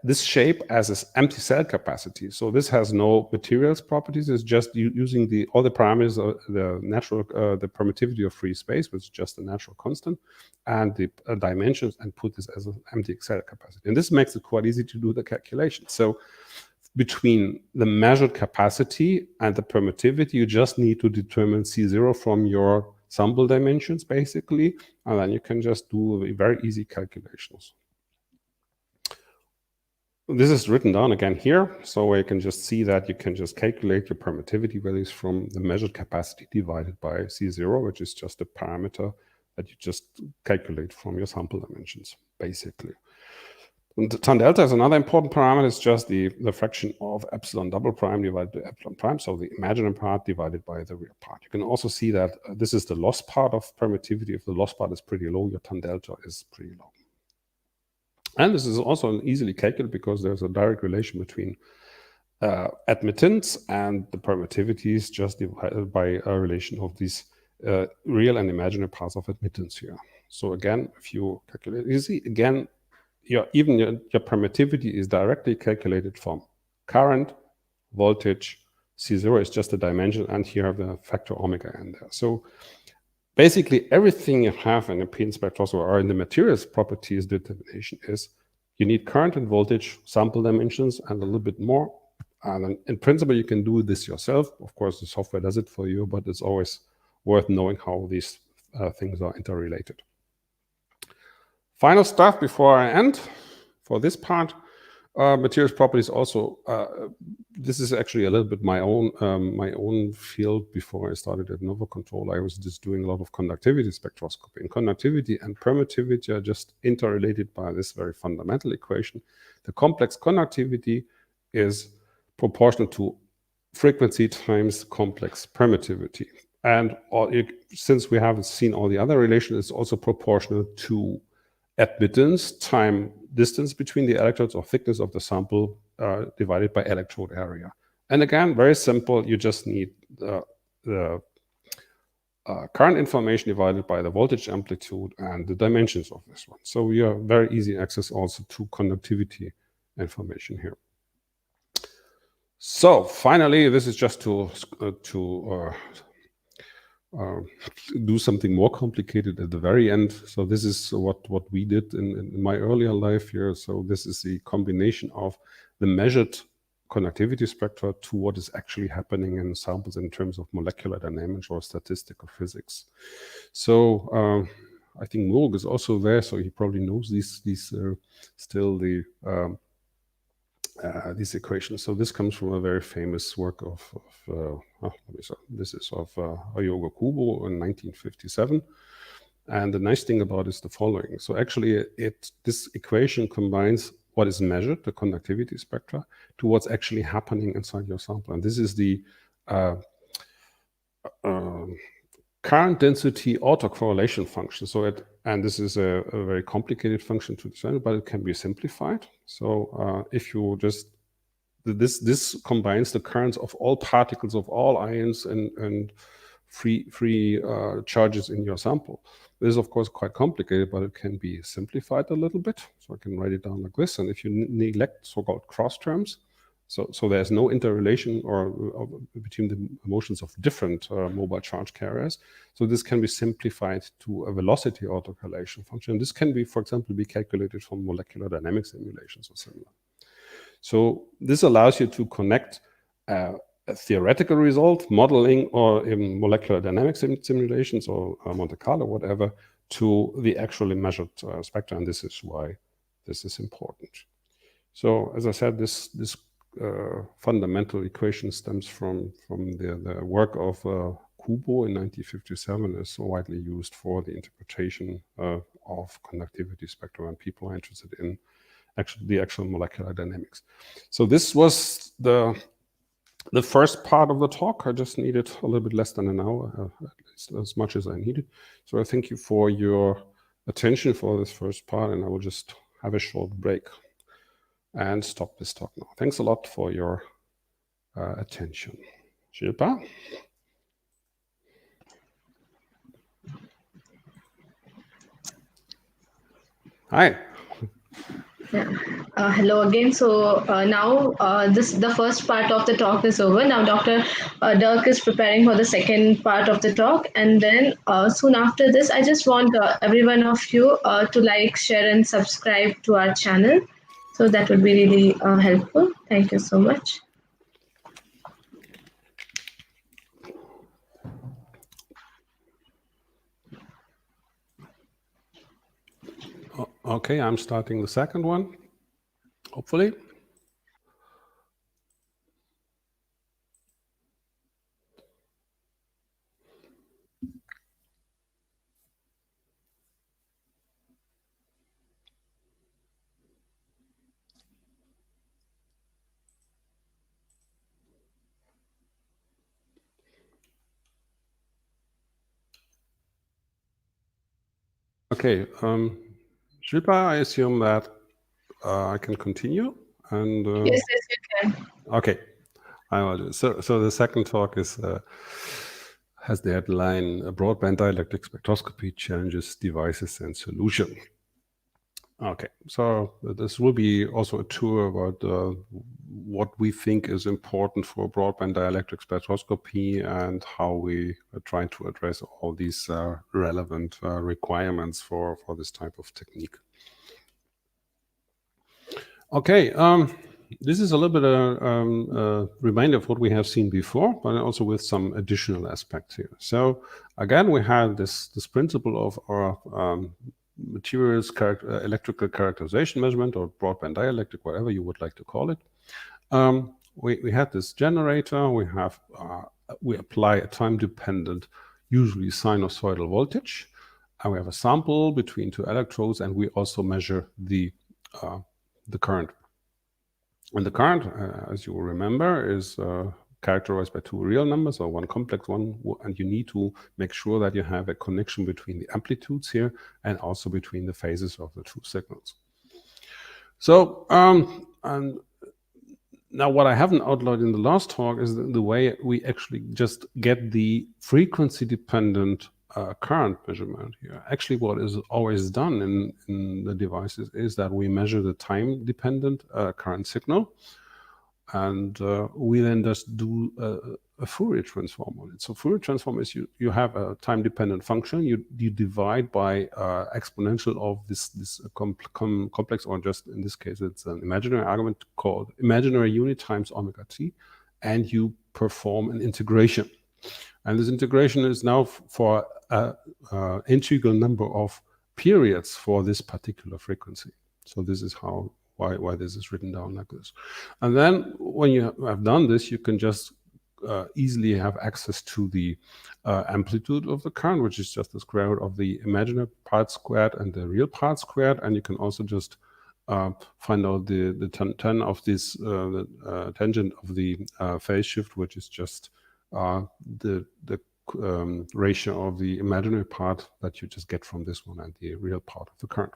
this shape as an empty cell capacity. So this has no materials properties. It's just using all the parameters of the permittivity of free space, which is just a natural constant, and the dimensions, and put this as an empty cell capacity. And this makes it quite easy to do the calculation. So between the measured capacity and the permittivity, you just need to determine C0 from your sample dimensions, basically, and then you can just do very easy calculations. This is written down again here, so you can just see that you can just calculate your permittivity values from the measured capacity divided by C0, which is just a parameter that you just calculate from your sample dimensions, basically. And tan delta is another important parameter. It's just the fraction of epsilon double prime divided by epsilon prime, so the imaginary part divided by the real part. You can also see that this is the loss part of permittivity. If the loss part is pretty low, your tan delta is pretty low. And this is also easily calculated because there's a direct relation between admittance and the permittivities, just divided by a relation of these real and imaginary parts of admittance here. So again, if you calculate, you see again, your permittivity is directly calculated from current, voltage, C0 is just a dimension, and here have the factor omega in there. So basically everything you have in impedance spectroscopy or in the materials properties determination is you need current and voltage, sample dimensions, and a little bit more. And then in principle, you can do this yourself. Of course, the software does it for you, but it's always worth knowing how these things are interrelated. Final stuff before I end for this part. Materials properties also, this is actually a little bit my own field. Before I started at Nova Control, I was just doing a lot of conductivity spectroscopy. And conductivity and permittivity are just interrelated by this very fundamental equation. The complex conductivity is proportional to frequency times complex permittivity. And since we haven't seen all the other relations, it's also proportional to admittance time distance between the electrodes or thickness of the sample divided by electrode area. And again, very simple. You just need the current information divided by the voltage amplitude and the dimensions of this one. So you have very easy access also to conductivity information here. So finally, this is just to do something more complicated at the very end. So this is what we did in my earlier life here. So this is the combination of the measured conductivity spectra to what is actually happening in samples in terms of molecular dynamics or statistical physics. So I think Murg is also there, so he probably knows these equations. So this comes from a very famous work of this is of Ryogo Kubo in 1957. And the nice thing about it is the following. So actually this equation combines what is measured, the conductivity spectra, to what's actually happening inside your sample. And this is the current density autocorrelation function. So and this is a very complicated function to design, but it can be simplified. So if you just this combines the currents of all particles, of all ions and free charges in your sample. This is of course quite complicated, but it can be simplified a little bit. So I can write it down like this. And if you neglect so-called cross terms, so there's no interrelation or between the motions of different mobile charge carriers. So this can be simplified to a velocity autocorrelation function. This can be, for example, be calculated from molecular dynamics simulations or similar. So this allows you to connect a theoretical result, modeling, or in molecular dynamics simulations or Monte Carlo, whatever, to the actually measured spectra. And this is why this is important. So as I said, this fundamental equation stems from the work of Kubo in 1957, is widely used for the interpretation of conductivity spectra, and people are interested in the actual molecular dynamics. So this was the first part of the talk. I just needed a little bit less than an hour, at least as much as I needed. So I thank you for your attention for this first part, and I will just have a short break and stop this talk now. Thanks a lot for your attention. Shilpa? Hi. Yeah. Hello again. So now the first part of the talk is over. Now Dr. Dirk is preparing for the second part of the talk, and then soon after this, I just want every one of you to like, share, and subscribe to our channel. So that would be really helpful. Thank you so much. Okay, I'm starting the second one, hopefully. Okay, Shilpa, I assume that I can continue. And Yes, you can. Okay, I will do. So the second talk is has the headline Broadband Dielectric Spectroscopy Challenges, Devices, and Solution. Okay, so this will be also a tour about what we think is important for broadband dielectric spectroscopy and how we are trying to address all these relevant requirements for this type of technique. Okay, this is a little bit a reminder of what we have seen before, but also with some additional aspects here. So again, we have this principle of our materials electrical characterization measurement, or broadband dielectric, whatever you would like to call it. We have this generator. We apply a time-dependent, usually sinusoidal voltage. And we have a sample between two electrodes, and we also measure the current. And the current, as you will remember, is characterized by two real numbers, or one complex one, and you need to make sure that you have a connection between the amplitudes here and also between the phases of the two signals. So, and now what I haven't outlined in the last talk is the way we actually just get the frequency-dependent current measurement here. Actually, what is always done in the devices is that we measure the time-dependent current signal, and we then just do a Fourier transform on it. So Fourier transform is you have a time-dependent function. You divide by exponential of this complex, or just in this case, it's an imaginary argument called imaginary unit times omega t, and you perform an integration. And this integration is now for an integral number of periods for this particular frequency. So this is why this is written down like this. And then when you have done this, you can just easily have access to the amplitude of the current, which is just the square root of the imaginary part squared and the real part squared. And you can also just find out the tan of this tangent of the phase shift, which is just the ratio of the imaginary part that you just get from this one and the real part of the current.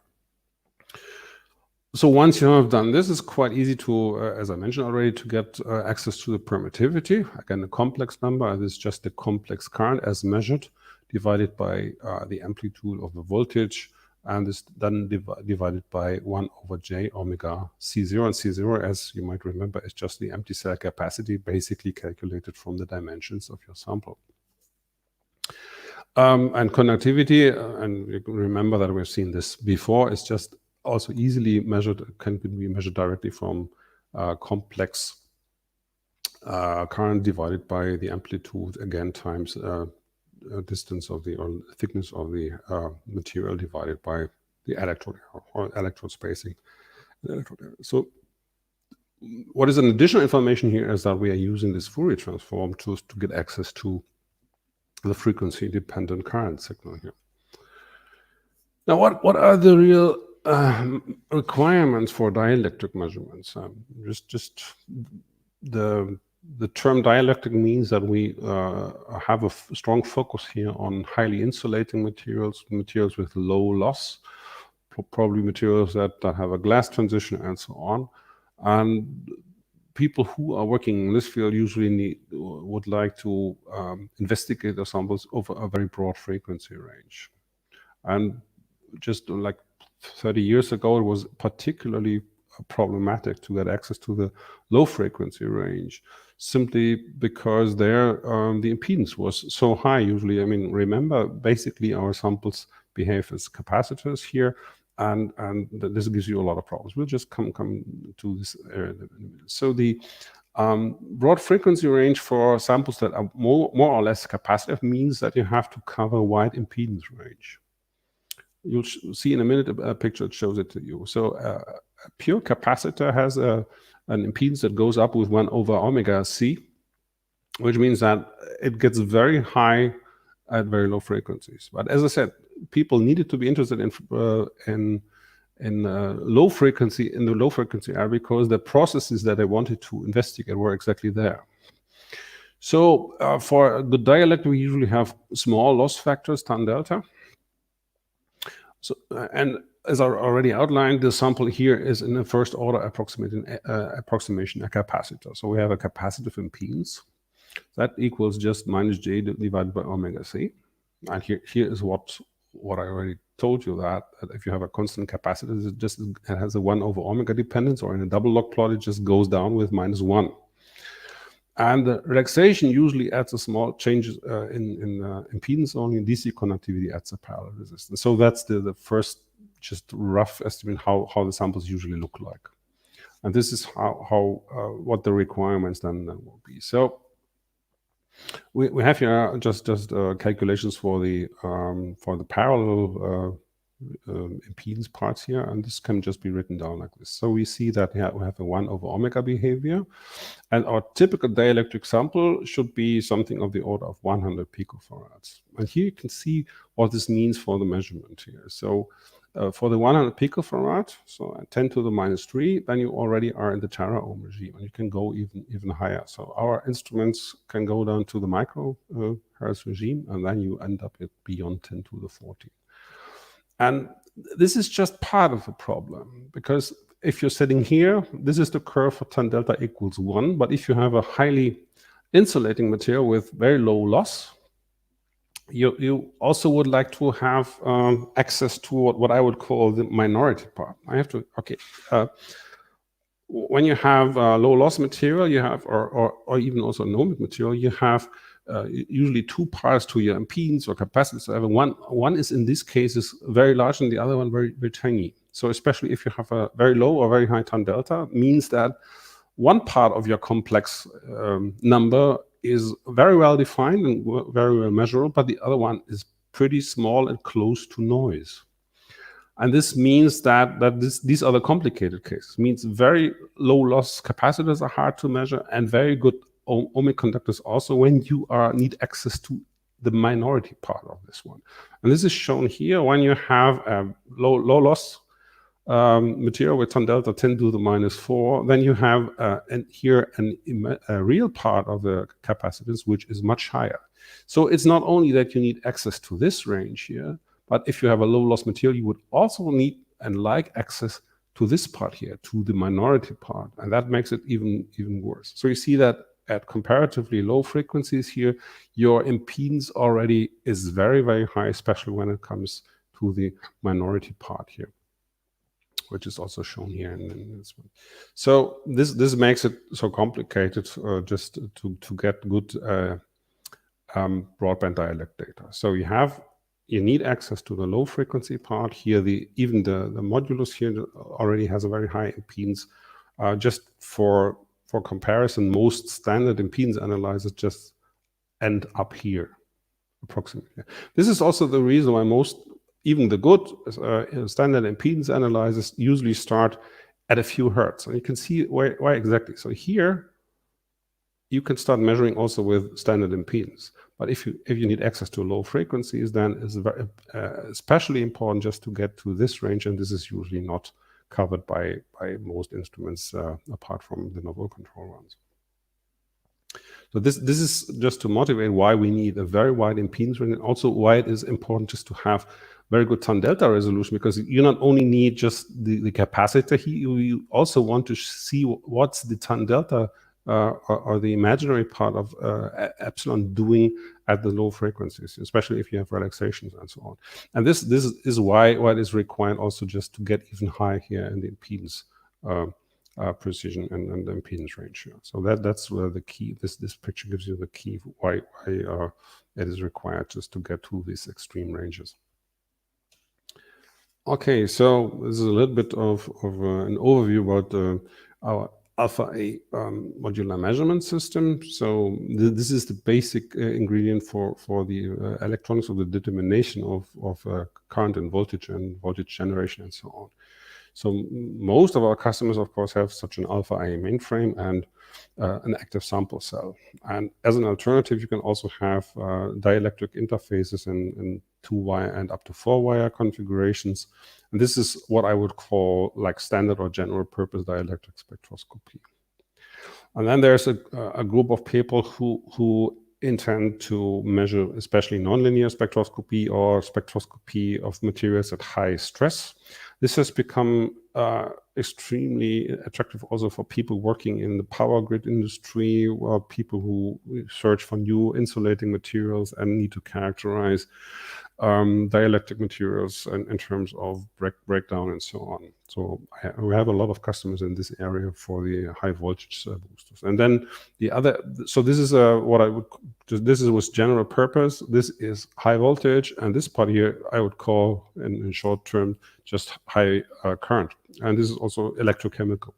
So once you have done this, it's quite easy to, as I mentioned already, to get access to the permittivity. Again, a complex number. This is just the complex current as measured, divided by the amplitude of the voltage, and is then divided by 1 over j omega C0. And C0, as you might remember, is just the empty cell capacity, basically calculated from the dimensions of your sample. And conductivity, and you can remember that we've seen this before, is just also easily measured, can be measured directly from complex current divided by the amplitude, again, times distance of the, or thickness of the material divided by the electrode or electrode spacing. So what is an additional information here is that we are using this Fourier transform to get access to the frequency dependent current signal here. Now, what are the real requirements for dielectric measurements? Just the term dielectric means that we have a strong focus here on highly insulating materials with low loss, probably materials that have a glass transition and so on. And people who are working in this field usually would like to investigate the samples over a very broad frequency range. And just like 30 years ago, it was particularly problematic to get access to the low frequency range, simply because there the impedance was so high usually. I mean, remember, basically our samples behave as capacitors here, and this gives you a lot of problems. We'll just come to this area in a minute. So the broad frequency range for samples that are more or less capacitive means that you have to cover wide impedance range. You'll see in a minute a picture that shows it to you. So a pure capacitor has an impedance that goes up with 1 over omega C, which means that it gets very high at very low frequencies. But as I said, people needed to be interested in the low frequency area because the processes that they wanted to investigate were exactly there. So for the dielectric, we usually have small loss factors, tan delta. So, and as I already outlined, the sample here is in the first order approximation a capacitor. So we have a capacitive impedance that equals just minus j divided by omega c. And here is what I already told you, that if you have a constant capacitor, it has a 1 over omega dependence, or in a double log plot, it just goes down with -1. And the relaxation usually adds a small changes in impedance only, and DC conductivity adds a parallel resistance. So that's the first just rough estimate how the samples usually look like. And this is what the requirements then will be. So we have here just calculations for the parallel impedance parts here, and this can just be written down like this. So we see that we have a 1 over omega behavior, and our typical dielectric sample should be something of the order of 100 picofarads. And here you can see what this means for the measurement here. So for the 100 picofarad, so 10 to the -3, then you already are in the tera-ohm regime, and you can go even higher. So our instruments can go down to the microhertz regime, and then you end up at beyond 10 to the 14. And this is just part of the problem, because if you're sitting here, this is the curve for tan delta equals 1. But if you have a highly insulating material with very low loss, you also would like to have access to what I would call the minority part. When you have low loss material, you have, or even also no material, you have usually 2 parts to your impedance or capacitance. So one is in this case is very large and the other one very, very tiny. So especially if you have a very low or very high tan delta, means that one part of your complex number is very well defined and very well measurable, but the other one is pretty small and close to noise. And this means that these are the complicated cases. It means very low loss capacitors are hard to measure, and very good ohmic conductors also, when you need access to the minority part of this one. And this is shown here when you have a low loss material with tan delta 10 to the -4, then you have a real part of the capacitance which is much higher. So it's not only that you need access to this range here, but if you have a low loss material, you would also need and like access to this part here, to the minority part, and that makes it even worse. So you see that at comparatively low frequencies here, your impedance already is very, very high, especially when it comes to the minority part here, which is also shown here in this one. So this makes it so complicated just to get good broadband dialect data. So you need access to the low frequency part here. Even the modulus here already has a very high impedance. Just for comparison, most standard impedance analyzers just end up here, approximately. This is also the reason why even the good standard impedance analyzers usually start at a few hertz. And you can see why exactly. So here, you can start measuring also with standard impedance. But if you need access to low frequencies, then it's very, especially important just to get to this range, and this is usually not covered by most instruments apart from the novel control ones. So this is just to motivate why we need a very wide impedance range, and also why it is important just to have very good tan delta resolution, because you not only need just the capacitor here, you also want to see what's the tan delta or the imaginary part of epsilon doing at the low frequencies, especially if you have relaxations and so on. And this is why it is required also just to get even high here in the impedance precision and the impedance range here. So that's where the key. This picture gives you the key why it is required just to get to these extreme ranges. Okay, so this is a little bit of an overview about our alpha A modular measurement system. So this is the basic ingredient for the electronics of the determination of current and voltage generation and so on. So most of our customers, of course, have such an alpha A mainframe and an active sample cell. And as an alternative, you can also have dielectric interfaces in 2-wire and up to 4-wire configurations. And this is what I would call like standard or general purpose dielectric spectroscopy. And then there's a group of people who intend to measure especially nonlinear spectroscopy or spectroscopy of materials at high stress. This has become extremely attractive also for people working in the power grid industry, or people who search for new insulating materials and need to characterize dielectric materials in terms of breakdown and so on. So we have a lot of customers in this area for the high voltage boosters. And then the other, so this is this was general purpose. This is high voltage, and this part here I would call in short term just high current. And this is also electrochemical.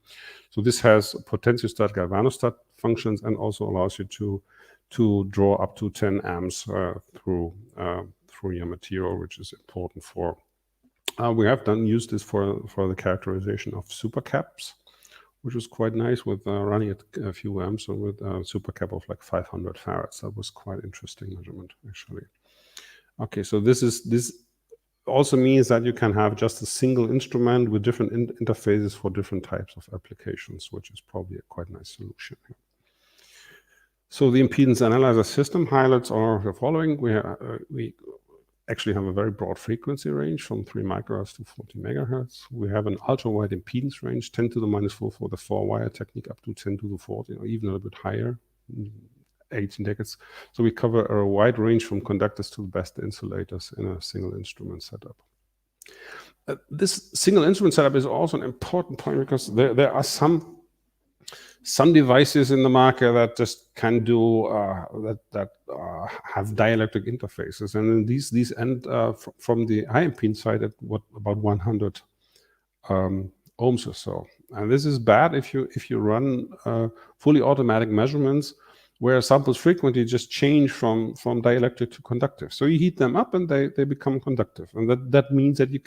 So this has potentiostat, galvanostat functions, and also allows you to draw up to 10 amps through your material, which is important for. We have used this for the characterization of supercaps, which was quite nice with running at a few amps, so with a supercap of like 500 farads. That was quite interesting measurement, actually. Okay, so this also means that you can have just a single instrument with different interfaces for different types of applications, which is probably a quite nice solution. So the impedance analyzer system highlights are the following. We actually have a very broad frequency range from 3 microhertz to 40 megahertz. We have an ultra-wide impedance range, 10 to the minus 4 for the 4-wire technique, up to 10 to the 40, or even a little bit higher, 18 decades. So we cover a wide range from conductors to the best insulators in a single instrument setup. This single instrument setup is also an important point, because there are some devices in the market that just can do have dielectric interfaces, and these end from the high impedance side at about 100 ohms or so. And this is bad if you run fully automatic measurements where samples frequently just change from dielectric to conductive. So you heat them up and they become conductive, and that means that you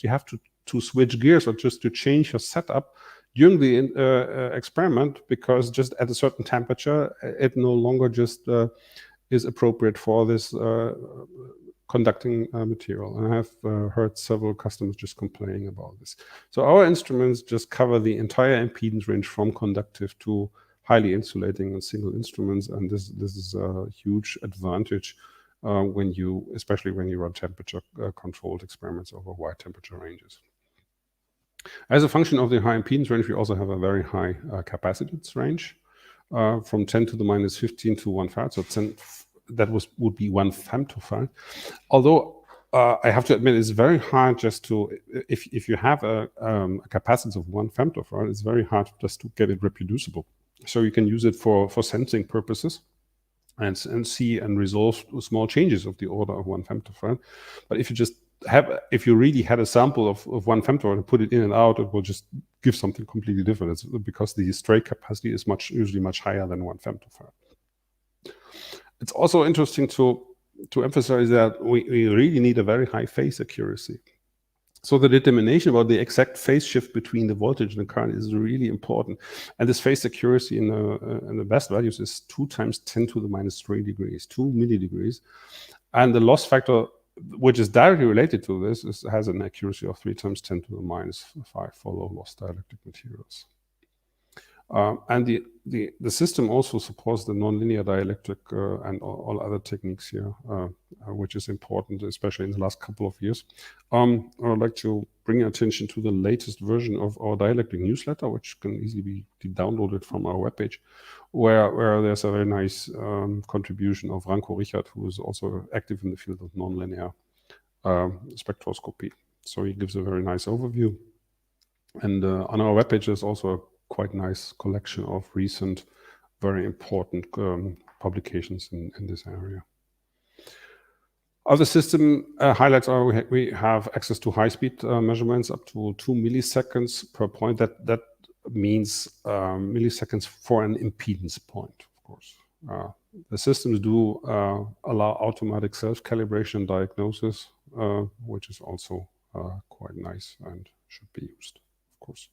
have to switch gears or just to change your setup during the experiment, because just at a certain temperature, it no longer just is appropriate for this conducting material. And I have heard several customers just complaining about this. So our instruments just cover the entire impedance range from conductive to highly insulating and single instruments, and this is a huge advantage especially when you run temperature controlled experiments over wide temperature ranges. As a function of the high impedance range, we also have a very high capacitance range from 10 to the minus 15 to 1 farad. So 10, that would be 1 femtofarad. Although I have to admit, it's very hard just to, if you have a capacitance of 1 femtofarad, it's very hard just to get it reproducible. So you can use it for sensing purposes and see and resolve small changes of the order of 1 femtofarad. But if you just if you really had a sample of 1 femtofarad and put it in and out, it will just give something completely different. It's because the stray capacity is usually much higher than 1 femtofarad. It's also interesting to emphasize that we really need a very high phase accuracy. So the determination about the exact phase shift between the voltage and the current is really important. And this phase accuracy in the best values is 2 times 10 to the minus 3 degrees, 2 millidegrees. And the loss factor, which is directly related to this, has an accuracy of 3 times 10 to the minus 5 for low loss dielectric materials. And the system also supports the nonlinear dielectric and all other techniques here, which is important, especially in the last couple of years. I would like to bring your attention to the latest version of our dielectric newsletter, which can easily be downloaded from our webpage, where there's a very nice contribution of Ranko Richard, who is also active in the field of nonlinear spectroscopy. So he gives a very nice overview. And on our webpage, there's also a quite nice collection of recent, very important publications in this area. Other system highlights are we have access to high-speed measurements up to 2 milliseconds per point. That means milliseconds for an impedance point, of course. The systems do allow automatic self-calibration and diagnosis, which is also quite nice and should be used, of course.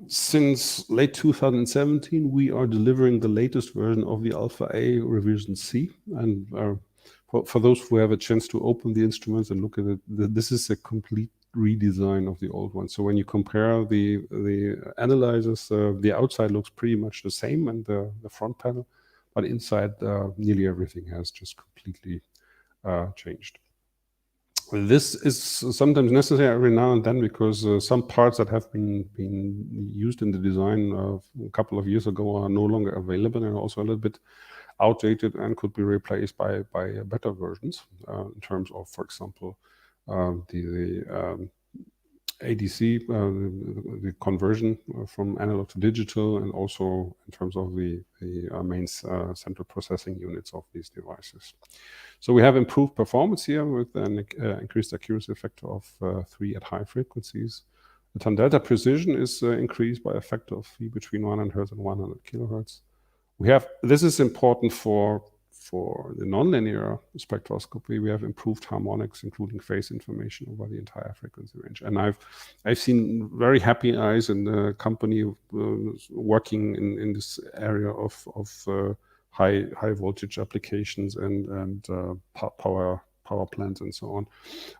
Since late 2017, we are delivering the latest version of the Alpha A revision C. And for those who have a chance to open the instruments and look at it, this is a complete redesign of the old one. So when you compare the analyzers, the outside looks pretty much the same, and the front panel, but inside nearly everything has just completely changed. This is sometimes necessary every now and then because some parts that have been used in the design a couple of years ago are no longer available and are also a little bit outdated and could be replaced by better versions in terms of, for example, the ADC, the conversion from analog to digital, and also in terms of the main central processing units of these devices. So we have improved performance here with an increased accuracy factor of 3 at high frequencies. The time delta precision is increased by a factor of 3 between 100 Hz and 100 kilohertz. This is important for the nonlinear spectroscopy. We have improved harmonics, including phase information over the entire frequency range. And I've seen very happy eyes in the company working in this area of high voltage applications and power plants and so on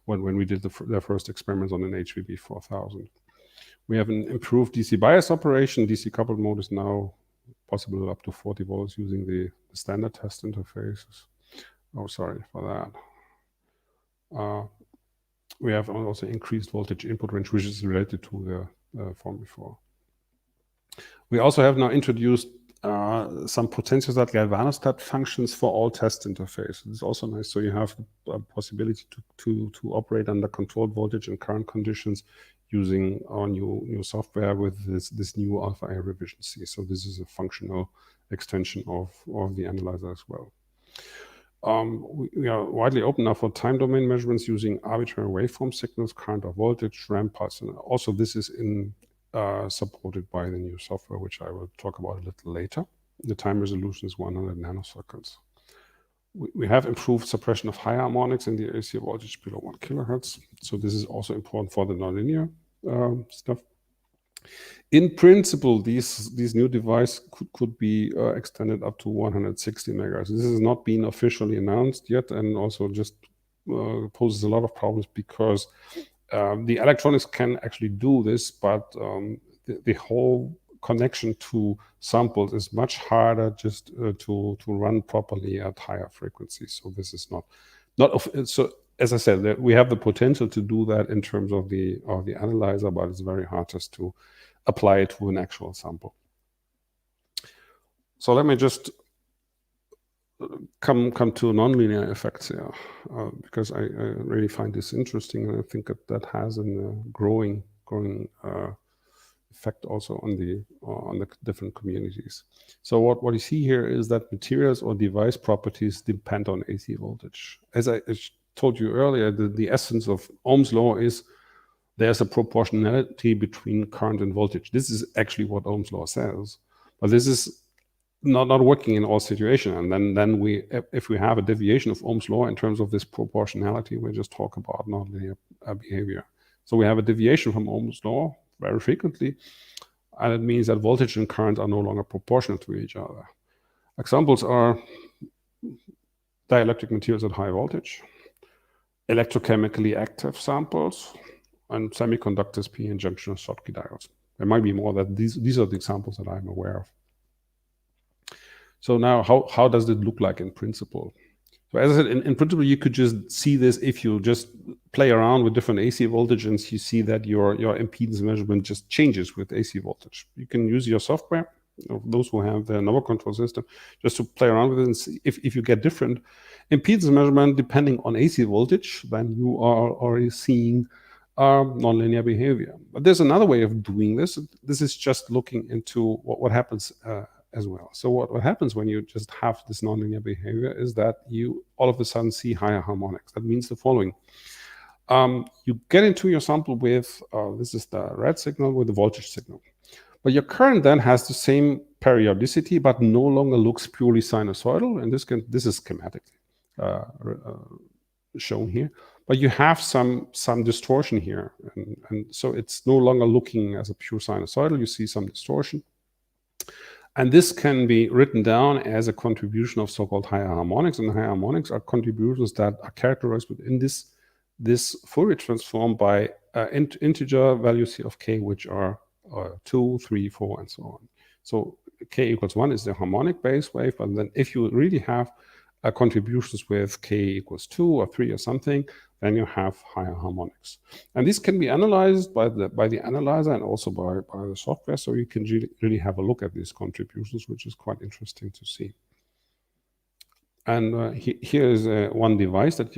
when we did their first experiments on an HVB 4000. We have an improved DC bias operation. DC coupled mode is now possible up to 40 volts using the standard test interfaces. Oh, sorry for that. We have also increased voltage input range, which is related to the form before. We also have now introduced some potentiostat galvanostat functions for all test interfaces. It's also nice. So you have a possibility to operate under controlled voltage and current conditions using our new software with this new Alpha A revision C. So this is a functional extension of the analyzer as well. We are widely open now for time domain measurements using arbitrary waveform signals, current or voltage, ramp pulse, and also this is supported by the new software, which I will talk about a little later. The time resolution is 100 nanoseconds. We have improved suppression of high harmonics in the AC voltage below 1 kilohertz. So this is also important for the nonlinear stuff. In principle, these new devices could be extended up to 160 megahertz. This has not been officially announced yet, and also just poses a lot of problems because the electronics can actually do this, but the whole connection to samples is much harder just to run properly at higher frequencies. So this is not so as I said, we have the potential to do that in terms of the analyzer, but it's very hard just to apply it to an actual sample. So let me just come to nonlinear effects here, because I really find this interesting, and I think that has a growing effect also on the different communities. So what you see here is that materials or device properties depend on AC voltage. As I told you earlier, the essence of Ohm's law is there's a proportionality between current and voltage. This is actually what Ohm's law says, but this is not working in all situations. And then if we have a deviation of Ohm's law in terms of this proportionality, we just talk about nonlinear behavior. So we have a deviation from Ohm's law very frequently, and it means that voltage and current are no longer proportional to each other. Examples are dielectric materials at high voltage, electrochemically active samples, and semiconductors, p-n junction, Schottky diodes. There might be more. That these are the examples that I'm aware of. So now, how does it look like in principle? So as I said, in principle, you could just see this if you just play around with different AC voltage, and you see that your impedance measurement just changes with AC voltage. You can use your software, those who have the number control system, just to play around with it and see if you get different impedance measurement depending on AC voltage, then you are already seeing nonlinear behavior. But there's another way of doing this. This is just looking into what happens as well. So what happens when you just have this nonlinear behavior is that you all of a sudden see higher harmonics. That means the following. You get into your sample with, this is the red signal with the voltage signal. But your current then has the same periodicity, but no longer looks purely sinusoidal. And this is schematically shown here. But you have some distortion here. And so it's no longer looking as a pure sinusoidal. You see some distortion. And this can be written down as a contribution of so-called higher harmonics. And higher harmonics are contributions that are characterized within this Fourier transform by integer values of k, which are 2, 3, 4, and so on. So k equals 1 is the harmonic base wave. But then if you really have contributions with k equals 2 or 3 or something, then you have higher harmonics. And this can be analyzed by the analyzer and also by the software. So you can really have a look at these contributions, which is quite interesting to see. And here is one device that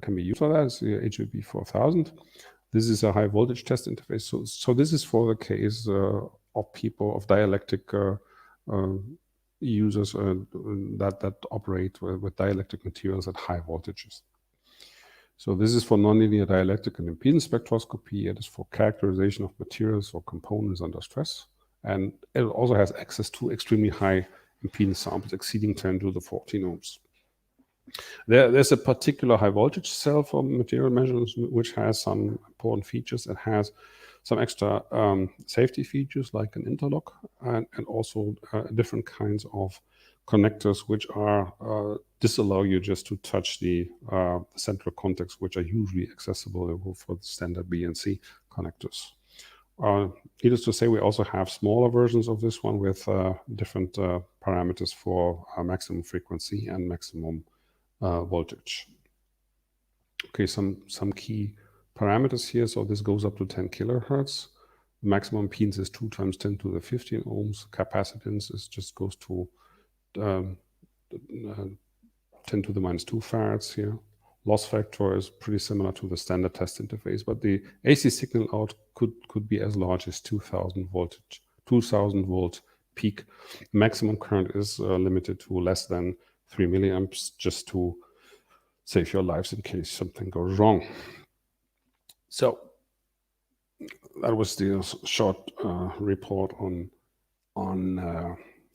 can be used for that. It's the HVB 4000. This is a high voltage test interface. So this is for the case of people, of dielectric users that operate with dielectric materials at high voltages. So this is for nonlinear dielectric and impedance spectroscopy. It is for characterization of materials or components under stress. And it also has access to extremely high impedance samples exceeding 10 to the 14 ohms. There's a particular high voltage cell for material measurements, which has some important features. It has some extra safety features like an interlock and also different kinds of connectors which are disallow you just to touch the central contacts, which are usually accessible for the standard B and C connectors. Needless to say, we also have smaller versions of this one with different parameters for maximum frequency and maximum voltage. Okay, some key parameters here. So this goes up to 10 kilohertz. The maximum impedance is 2 times 10 to the 15 ohms. Capacitance just goes to 10 to the minus 2 farads here. Loss factor is pretty similar to the standard test interface, but the AC signal out could be as large as 2000 volt peak. Maximum current is limited to less than 3 milliamps, just to save your lives in case something goes wrong. So that was the short report on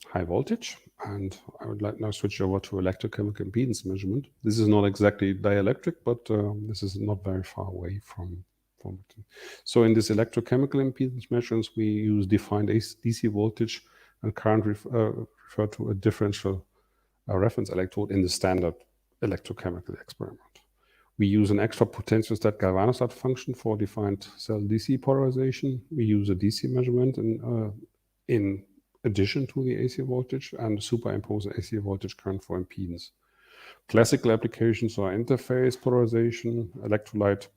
high voltage. And I would like now switch over to electrochemical impedance measurement. This is not exactly dielectric, but this is not very far away from it. So in this electrochemical impedance measurements, we use defined DC voltage and current refer to a differential reference electrode in the standard electrochemical experiment. We use an extra potentiostat galvanostat function for defined cell DC polarization. We use a DC measurement in addition to the AC voltage and superimpose an AC voltage current for impedance. Classical applications are interface polarization, electrolyte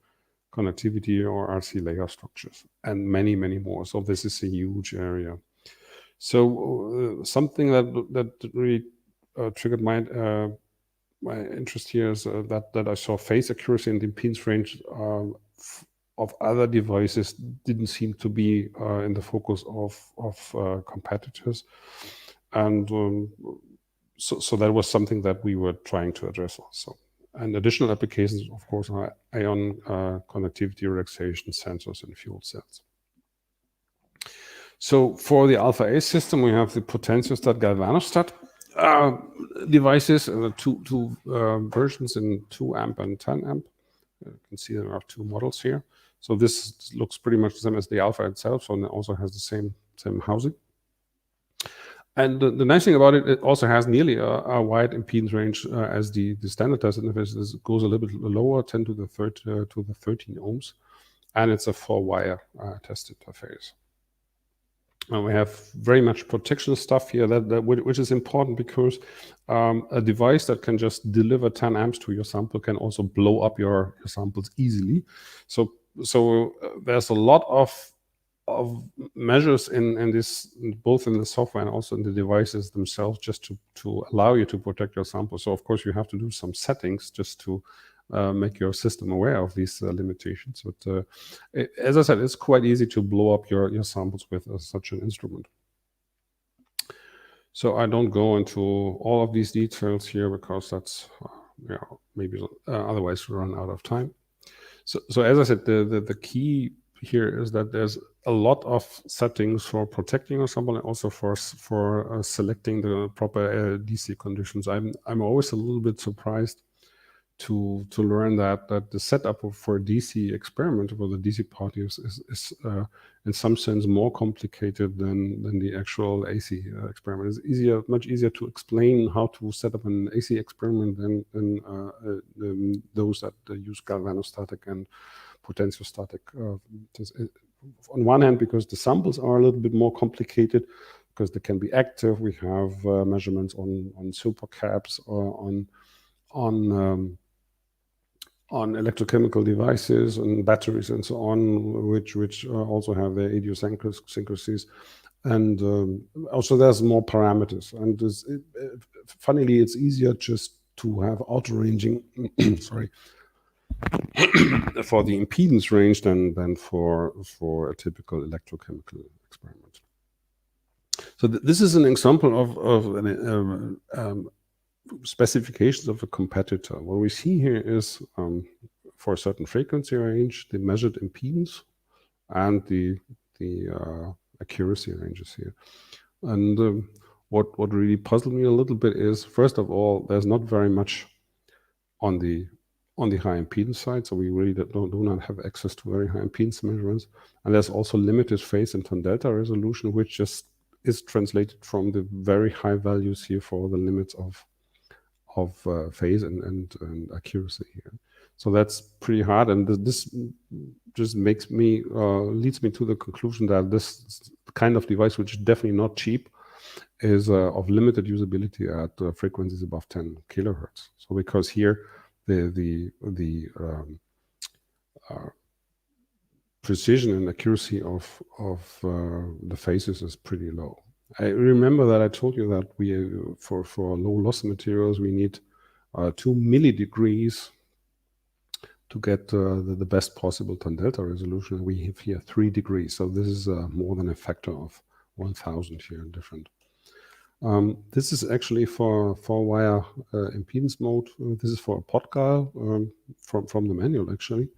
conductivity, or RC layer structures, and many, many more. So this is a huge area. So something that really triggered my interest here is that I saw phase accuracy and impedance range of other devices didn't seem to be in the focus of competitors, and so that was something that we were trying to address also. And additional applications, of course, are ion conductivity, relaxation sensors, and fuel cells. So for the alpha A system, we have the potentiostat galvanostat devices, two versions in 2 amp and 10 amp. You can see there are 2 models here. So this looks pretty much the same as the alpha itself, so it also has the same housing. And the nice thing about it, it also has nearly a wide impedance range as the standardized interface. It goes a little bit lower, 10 to the 13 ohms, and it's a 4-wire test interface. We have very much protection stuff here, which is important because a device that can just deliver 10 amps to your sample can also blow up your samples easily. So there's a lot of measures in this, both in the software and also in the devices themselves, just to allow you to protect your sample. So of course you have to do some settings just to make your system aware of these limitations. But as I said, it's quite easy to blow up your samples with such an instrument. So I don't go into all of these details here because that's maybe otherwise we run out of time. So as I said, the key here is that there's a lot of settings for protecting your sample and also for selecting the proper DC conditions. I'm always a little bit surprised to learn that the setup for a DC experiment for the DC party is in some sense more complicated than the actual AC experiment. It's much easier to explain how to set up an AC experiment than those that use galvanostatic and potentiostatic. On one hand, because the samples are a little bit more complicated, because they can be active. We have measurements on supercaps or on electrochemical devices and batteries and so on, which also have their idiosyncrasies. And also there's more parameters. And funnily, it's easier just to have auto-ranging, sorry, for the impedance range than for a typical electrochemical experiment. So this is an example of specifications of a competitor. What we see here is for a certain frequency range, the measured impedance and the accuracy ranges here. And what really puzzled me a little bit is, first of all, there's not very much on the high impedance side, so we really do not have access to very high impedance measurements. And there's also limited phase and ton delta resolution, which just is translated from the very high values here for the limits of phase and accuracy here. So that's pretty hard, and this just leads me to the conclusion that this kind of device, which is definitely not cheap, is of limited usability at frequencies above 10 kilohertz. So because here the precision and accuracy of the phases is pretty low. I remember that I told you that we for low loss materials we need 2 millidegrees to get the best possible ton delta resolution. We have here 3 degrees, so this is more than a factor of 1,000 here in different. This is actually for 4-wire impedance mode. This is for a Podgal from the manual actually,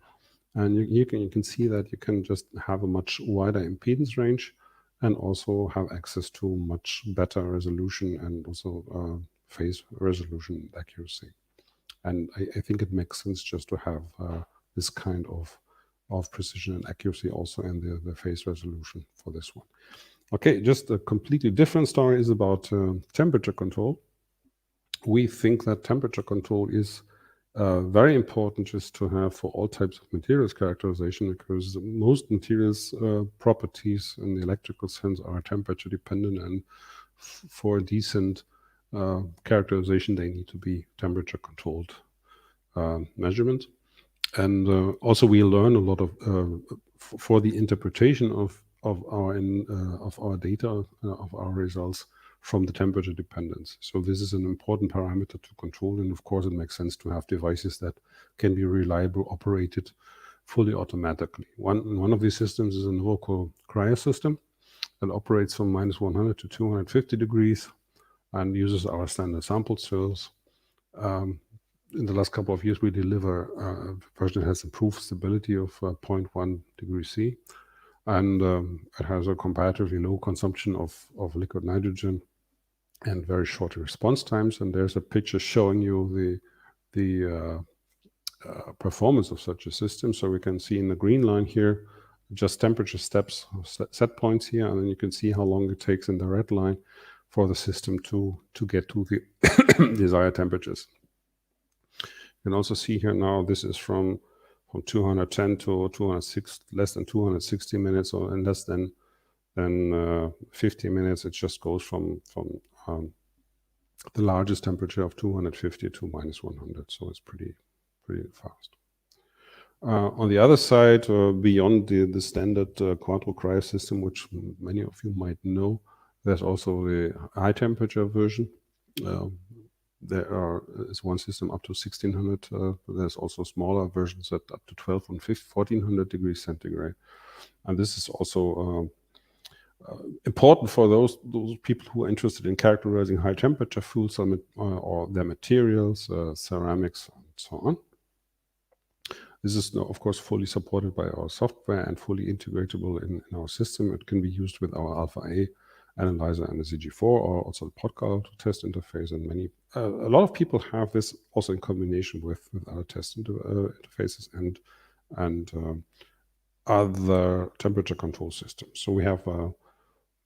and you can see that you can just have a much wider impedance range and also have access to much better resolution and also phase resolution accuracy. And I think it makes sense just to have this kind of precision and accuracy also in the phase resolution for this one. Okay, just a completely different story is about temperature control. We think that temperature control is very important just to have for all types of materials characterization, because most materials properties in the electrical sense are temperature dependent, and for a decent characterization, they need to be temperature controlled measurements. And also we learn a lot of for the interpretation of our data, of our results from the temperature dependence. So this is an important parameter to control, and of course it makes sense to have devices that can be reliably operated fully automatically. One of these systems is a local cryo system that operates from -100 to 250 degrees and uses our standard sample cells. In the last couple of years, we deliver a version that has improved stability of 0.1 degrees C, and it has a comparatively low consumption of liquid nitrogen and very short response times. And there's a picture showing you the performance of such a system. So we can see in the green line here just temperature steps, set points here, and then you can see how long it takes in the red line for the system to get to the desired temperatures. You can also see here now this is from 210 to 206, less than 260 minutes, or in less than 50 minutes. It just goes from the largest temperature of 250 to -100. So it's pretty fast. On the other side, beyond the standard quadro cryo system, which many of you might know, there's also the high temperature version. There is one system up to 1600. There's also smaller versions at up to 12 and 1400 degrees centigrade. And this is also important for those people who are interested in characterizing high temperature foods or their materials, ceramics, and so on. This is, of course, fully supported by our software and fully integratable in our system. It can be used with our alpha-A analyzer and the CG4, or also the Podcal test interface. And a lot of people have this also in combination with other test interfaces and other temperature control systems. So we have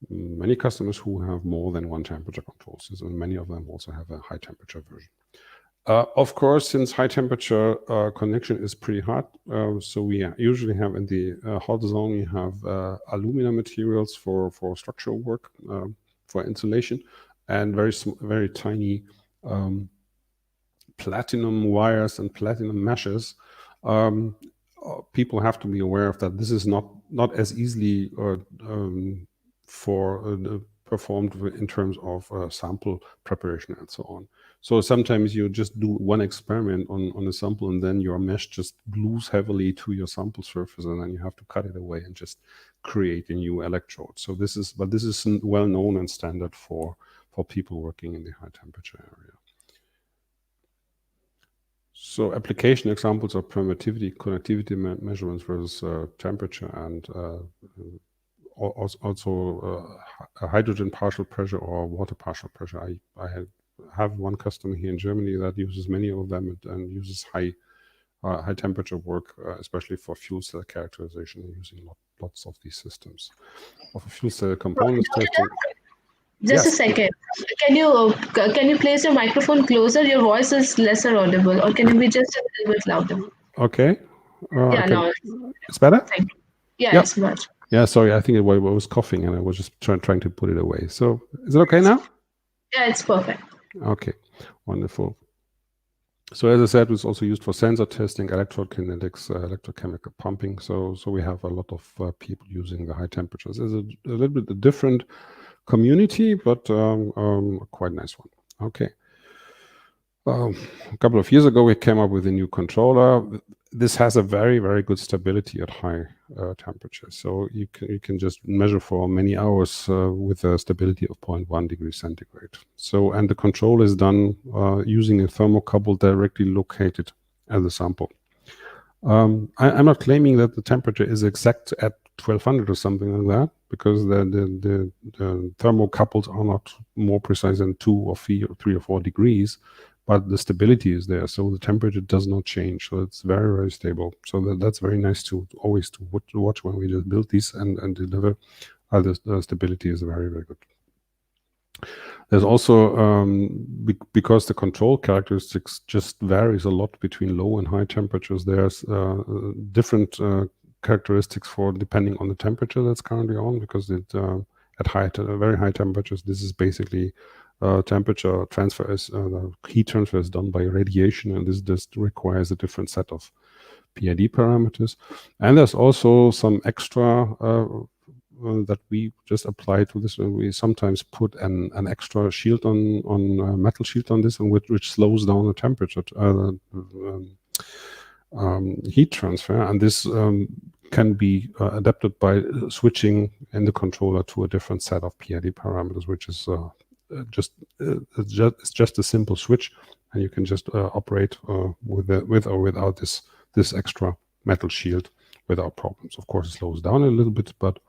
many customers who have more than one temperature control system, and many of them also have a high temperature version. Of course, since high temperature connection is pretty hot, so we usually have in the hot zone, we have alumina materials for structural work, for insulation, and very tiny platinum wires and platinum meshes. People have to be aware of that. This is not as easily performed in terms of sample preparation and so on. So sometimes you just do one experiment on a sample, and then your mesh just glues heavily to your sample surface, and then you have to cut it away and just create a new electrode. So this is well known and standard for people working in the high temperature area. So application examples of permittivity, conductivity measurements versus temperature, and also hydrogen partial pressure or water partial pressure. I have one customer here in Germany that uses many of them and uses high temperature work, especially for fuel cell characterization, using lots of these systems. Of fuel cell components testing. Just a second. Can you place your microphone closer? Your voice is lesser audible, or can you be just a little bit louder? Okay. Yeah, now it's better? Thank you. Yeah, it's much. Yeah, sorry, I think I was coughing and I was just trying to put it away. So is it okay now? Yeah, it's perfect. Okay, wonderful. So as I said, it's also used for sensor testing, electrode kinetics, electrochemical pumping. So we have a lot of people using the high temperatures. It's a little bit a different community, but quite nice one. Okay. A couple of years ago, we came up with a new controller. This has a very, very good stability at high temperature. So you can just measure for many hours with a stability of 0.1 degrees centigrade. So, and the control is done using a thermocouple directly located at the sample. I'm not claiming that the temperature is exact at 1200 or something like that, because the thermocouples are not more precise than 2 or 3 or 4 degrees. But the stability is there, so the temperature does not change. So it's very, very stable. So that's very nice to always to watch when we just build these and deliver. The stability is very, very good. There's also, because the control characteristics just varies a lot between low and high temperatures, there's different characteristics for depending on the temperature that's currently on, because it at very high temperatures, this is basically temperature transfer is the heat transfer is done by radiation, and this just requires a different set of PID parameters. And there's also some extra that we just apply to this. We sometimes put an extra shield on metal shield on this, and which slows down the temperature heat transfer, and this can be adapted by switching in the controller to a different set of PID parameters, which is it's just a simple switch, and you can just operate with or without this extra metal shield without problems. Of course, it slows down a little bit, but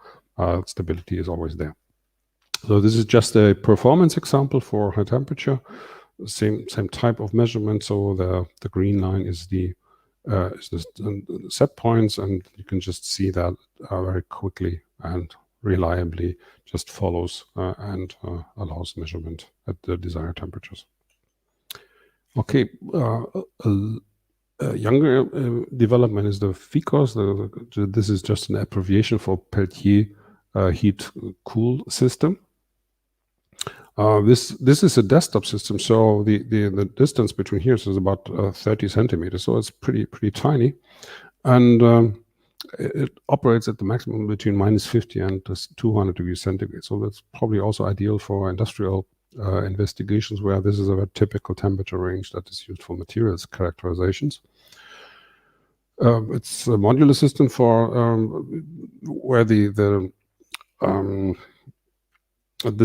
stability is always there. So this is just a performance example for high temperature. Same type of measurement. So the green line is the set points, and you can just see that very quickly and reliably just follows and allows measurement at the desired temperatures. Okay, a younger development is the FICOS. This is just an abbreviation for Peltier heat cool system. This is a desktop system, so the distance between here is about 30 centimeters, so it's pretty tiny, and it operates at the maximum between -50 and 200 degrees centigrade. So that's probably also ideal for industrial investigations, where this is a very typical temperature range that is used for materials characterizations. It's a modular system for where the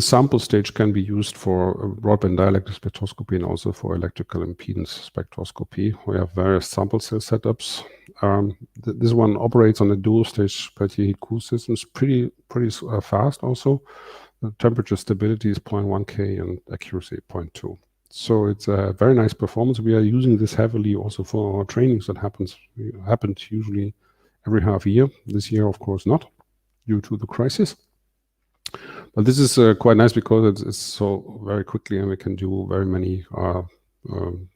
sample stage can be used for broadband dielectric spectroscopy and also for electrical impedance spectroscopy. We have various sample cell setups. This one operates on a dual stage Peltier heat cool system. It's pretty fast also. The temperature stability is 0.1 K and accuracy 0.2. So it's a very nice performance. We are using this heavily also for our trainings that happened usually every half year. This year, of course, not, due to the crisis. But this is quite nice because it's so very quickly, and we can do very many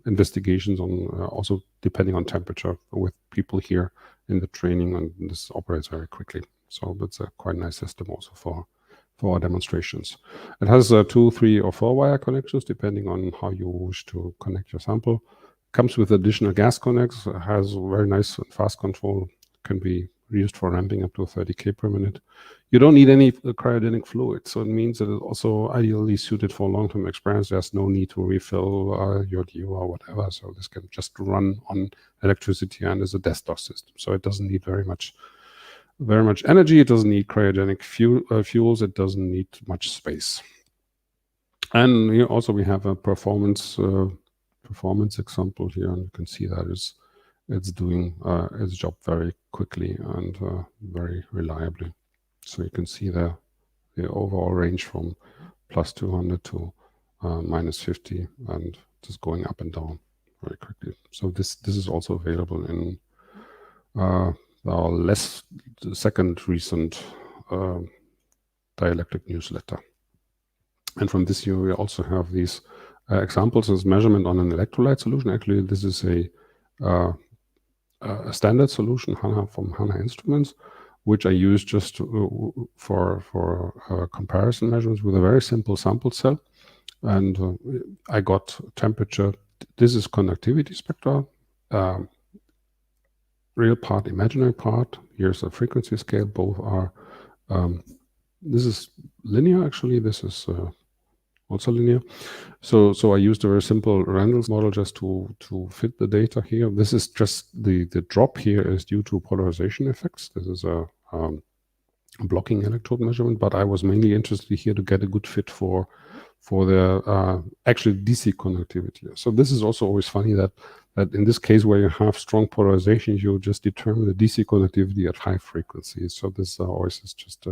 investigations on also depending on temperature with people here in the training, and this operates very quickly. So that's a quite nice system also for our demonstrations. It has 2, 3, or 4 wire connections depending on how you wish to connect your sample. Comes with additional gas connects. It has very nice and fast control. Can be used for ramping up to 30 K per minute. You don't need any cryogenic fluid, so it means that it's also ideally suited for long-term experiments. There's no need to refill your DU or whatever, so this can just run on electricity and is a desktop system. So it doesn't need very much energy. It doesn't need cryogenic fuels. It doesn't need much space. And here also we have a performance example here, and you can see that it's doing its job very quickly and very reliably. So you can see the overall range from +200 to -50, and just going up and down very quickly. So this is also available in our second recent dielectric newsletter. And from this year, we also have these examples as measurement on an electrolyte solution. Actually, this is a standard solution from HANA Instruments, which I use just for comparison measurements with a very simple sample cell. And I got temperature. This is conductivity spectra, real part, imaginary part. Here's a frequency scale. Both are, this is linear actually. This is also linear. So I used a very simple Randall's model just to fit the data here. This is just the drop here is due to polarization effects. This is a blocking electrode measurement, but I was mainly interested here to get a good fit for the actually DC conductivity. So this is also always funny that in this case where you have strong polarization, you just determine the DC conductivity at high frequencies. So this always is just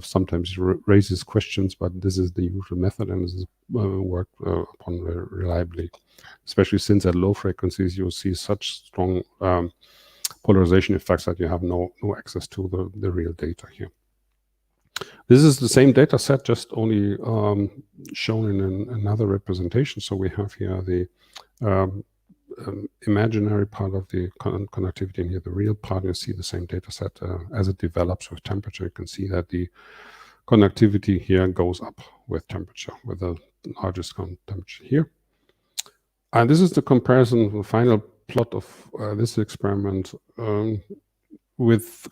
sometimes raises questions, but this is the usual method, and this is worked upon reliably, especially since at low frequencies you see such strong polarization effects that you have no access to the real data here. This is the same data set, just only shown in another representation. So we have here the imaginary part of the conductivity, and here the real part. You see the same data set as it develops with temperature. You can see that the conductivity here goes up temperature, with the largest temperature here. And this is the comparison, the final plot of this experiment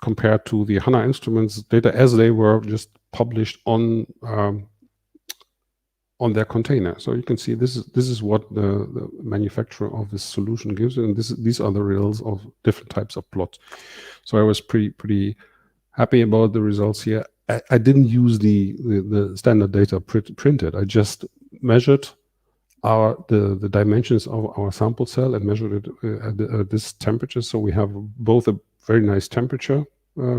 compared to the HANA instruments data as they were just published on their container. So you can see this is what the manufacturer of this solution gives, and these are the results of different types of plots. So I was pretty happy about the results here. I didn't use the standard data printed. I just measured the dimensions of our sample cell and measured it at this temperature. So we have both a very nice temperature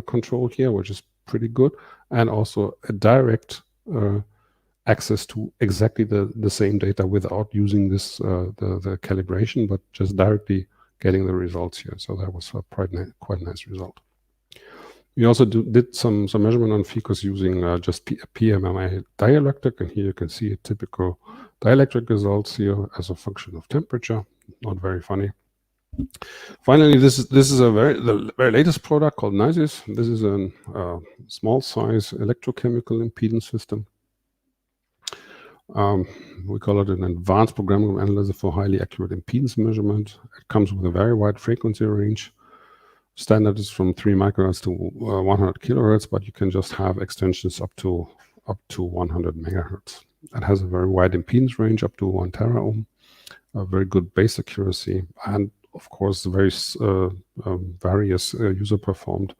control here, which is pretty good, and also a direct access to exactly the same data without using this the calibration, but just directly getting the results here. So that was a quite nice result. We also did some measurement on Ficus using just PMMA dielectric, and here you can see a typical dielectric results here as a function of temperature. Not very funny. Finally, this is the very latest product called NISIS. This is a small size electrochemical impedance system. We call it an advanced programmable analyzer for highly accurate impedance measurement. It comes with a very wide frequency range. Standard is from 3 microhertz to 100 kilohertz, but you can just have extensions up to 100 megahertz. It has a very wide impedance range up to 1 tera ohm, a very good base accuracy, and of course various user-performed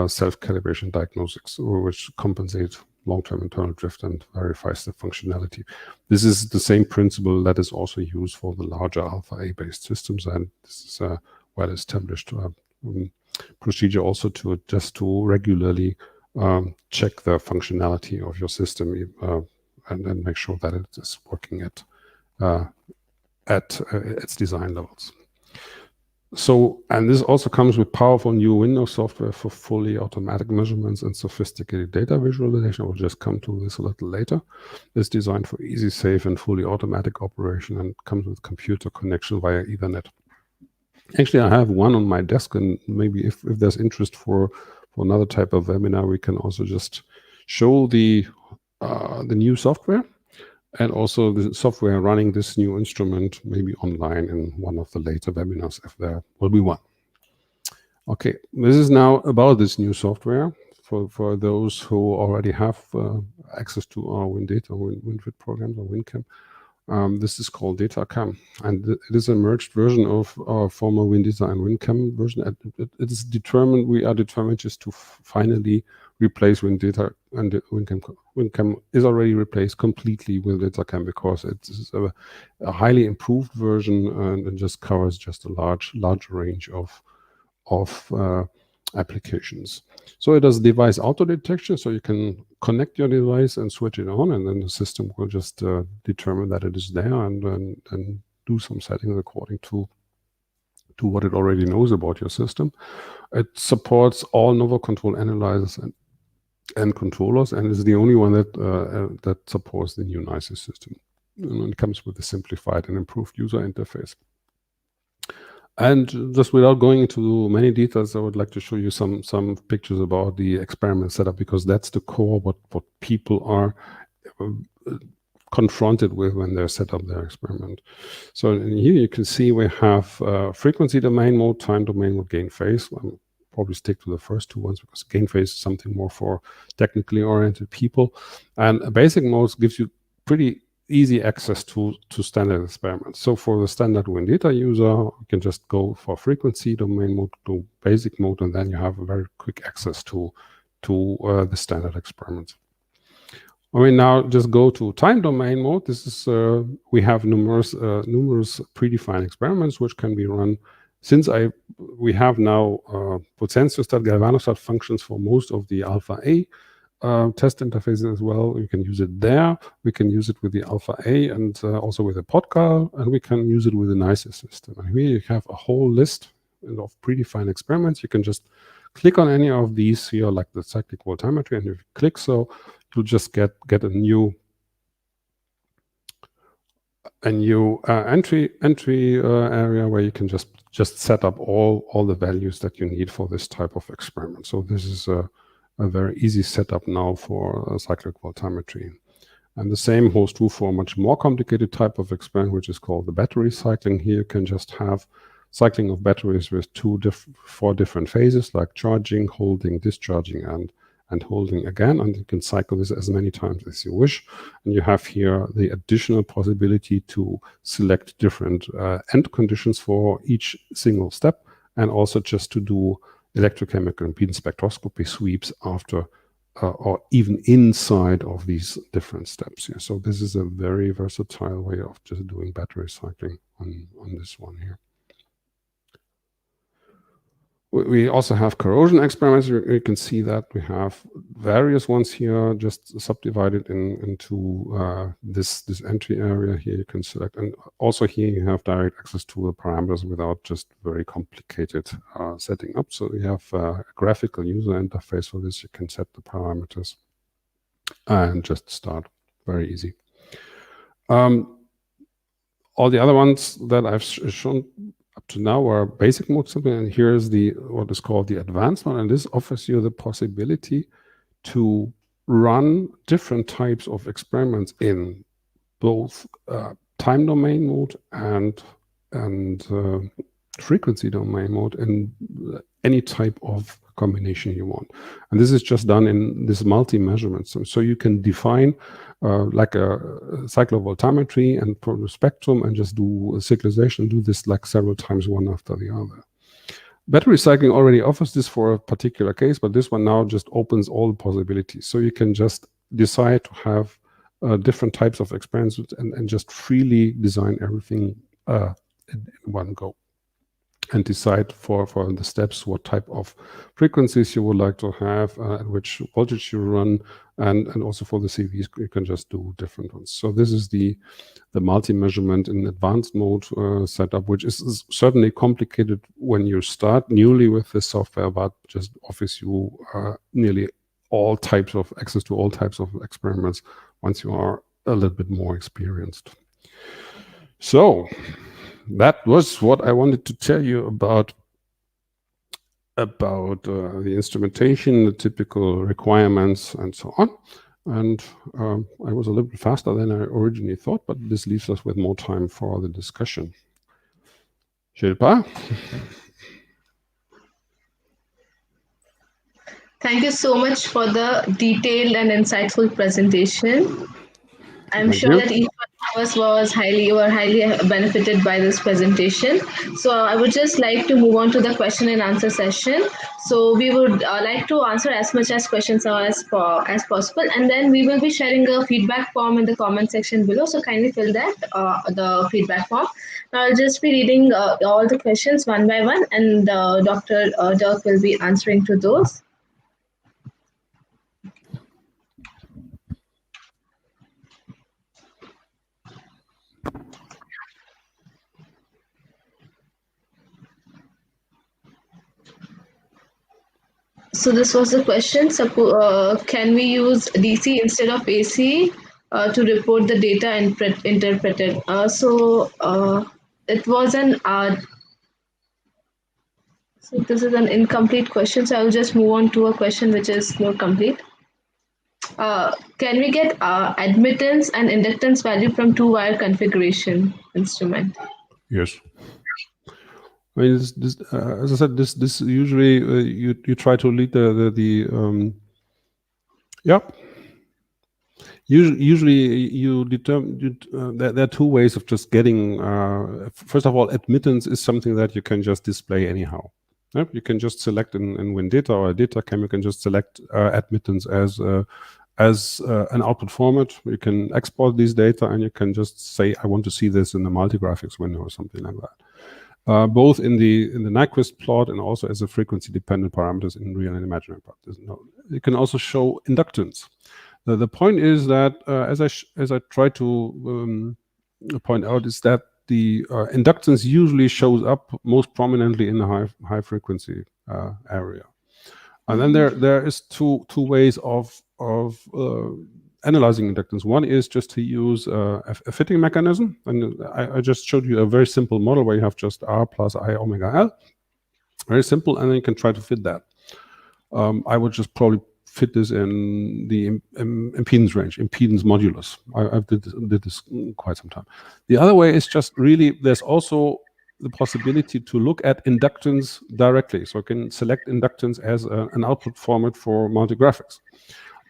self-calibration diagnostics, which compensate long-term internal drift and verifies the functionality. This is the same principle that is also used for the larger alpha-A based systems, and this is a well-established procedure also to regularly check the functionality of your system and then make sure that it is working at its design levels. So, and this also comes with powerful new Windows software for fully automatic measurements and sophisticated data visualization. I will just come to this a little later. It's designed for easy, safe, and fully automatic operation, and comes with computer connection via Ethernet. Actually, I have one on my desk, and maybe if there's interest for another type of webinar, we can also just show the new software and also the software running this new instrument, maybe online in one of the later webinars, if there will be one. Okay, this is now about this new software for those who already have access to our WinData, WinFit programs, or WinCam. This is called DataCam, and it is a merged version of our former WinData and WinCam version. It is determined, we are determined just to finally replace WinData, and WinCam is already replaced completely with DataCam because it's a highly improved version, and it just covers just a large range of applications. So it does device auto detection, so you can connect your device and switch it on, and then the system will just determine that it is there and do some settings according to what it already knows about your system. It supports all Nova control analyzers and controllers, and is the only one that supports the new NISIS system. And it comes with a simplified and improved user interface. And just without going into many details, I would like to show you some pictures about the experiment setup, because that's the core what people are confronted with when they set up their experiment. So in here you can see we have frequency domain mode, time domain mode, gain phase. I'll probably stick to the first two ones because gain phase is something more for technically oriented people. And basic modes gives you pretty easy access to standard experiments. So for the standard WinData user, you can just go for frequency domain mode to basic mode, and then you have a very quick access to the standard experiments. I mean, now just go to time domain mode. This is we have numerous predefined experiments which can be run. Since we have now potentiostat, galvanostat functions for most of the alpha A test interfaces as well. We can use it there. We can use it with the alpha A and also with the PodCal, and we can use it with the NISIS system. And here you have a whole list of predefined experiments. You can just click on any of these here, like the cyclic voltammetry, and if you click so, you'll just get a new entry area where you can just set up all the values that you need for this type of experiment. So this is a very easy setup now for cyclic voltammetry. And the same holds true for a much more complicated type of experiment, which is called the battery cycling. Here you can just have cycling of batteries with four different phases, like charging, holding, discharging, and holding again. And you can cycle this as many times as you wish. And you have here the additional possibility to select different end conditions for each single step, and also just to do electrochemical impedance spectroscopy sweeps after or even inside of these different steps here. So this is a very versatile way of just doing battery cycling on this one here. We also have corrosion experiments. You can see that we have various ones here, just subdivided into this entry area here. You can select, and also here you have direct access to the parameters without just very complicated setting up. So we have a graphical user interface for this. You can set the parameters and just start. Very easy. All the other ones that I've shown up to now are basic mode simply, and here is what is called the advanced one, and this offers you the possibility to run different types of experiments in both time domain mode and frequency domain mode in any type of combination you want. And this is just done in this multi-measurement. So you can define like a cyclovoltammetry and put a spectrum and just do a cyclization, do this like several times one after the other. Battery cycling already offers this for a particular case, but this one now just opens all the possibilities. So you can just decide to have different types of experiments and just freely design everything in one go, and decide for the steps what type of frequencies you would like to have, at which voltage you run, and also for the CVs you can just do different ones. So this is the multi-measurement in advanced mode setup, which is certainly complicated when you start newly with this software, but just offers you nearly all types of access to all types of experiments once you are a little bit more experienced. So that was what I wanted to tell you about the instrumentation, the typical requirements, and so on. And I was a little bit faster than I originally thought, but this leaves us with more time for the discussion. Shilpa? Thank you so much for the detailed and insightful presentation. I'm sure that each one of us were highly benefited by this presentation. So I would just like to move on to the question and answer session. So we would like to answer as much as questions as possible, and then we will be sharing a feedback form in the comment section below. So kindly fill that the feedback form. Now I'll just be reading all the questions one by one, and Dr. Dirk will be answering to those. So this was the question. Can we use DC instead of AC to report the data interpreted? It was so this is an incomplete question. So I'll just move on to a question which is more complete. Can we get admittance and inductance value from two-wire configuration instrument? Yes. I mean, as I said, this usually you try to lead yeah. Usually you determine there are two ways of just getting. First of all, admittance is something that you can just display anyhow. Yep. You can just select in WinData or DataChem. You can just select admittance as an output format. You can export these data, and you can just say, I want to see this in the multi-graphics window or something like that. Both in the Nyquist plot and also as a frequency-dependent parameters in real and imaginary part. You can also show inductance. The point is that, as I try to point out, is that the inductance usually shows up most prominently in the high frequency area. And then there is two ways of analyzing inductance. One is just to use a fitting mechanism, and I just showed you a very simple model where you have just R plus I omega L, very simple, and then you can try to fit that. I would just probably fit this in the impedance range, impedance modulus. I did this quite some time. The other way is just really, there's also the possibility to look at inductance directly. So I can select inductance as an output format for multigraphics.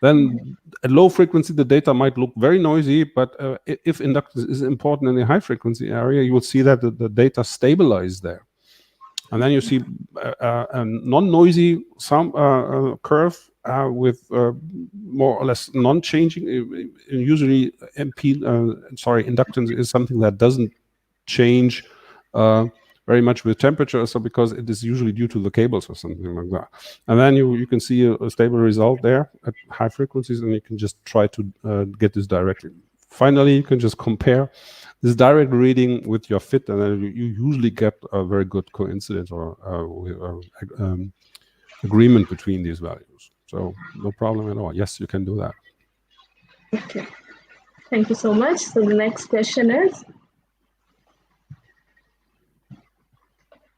Then at low frequency, the data might look very noisy, but if inductance is important in the high frequency area, you will see that the data stabilize there. And then you see a non-noisy curve with more or less non-changing. Usually, inductance is something that doesn't change very much with temperature, so because it is usually due to the cables or something like that. And then you can see a stable result there at high frequencies, and you can just try to get this directly. Finally, you can just compare this direct reading with your fit, and then you usually get a very good coincidence or agreement between these values. So no problem at all. Yes, you can do that. Okay. Thank you so much. So the next question is,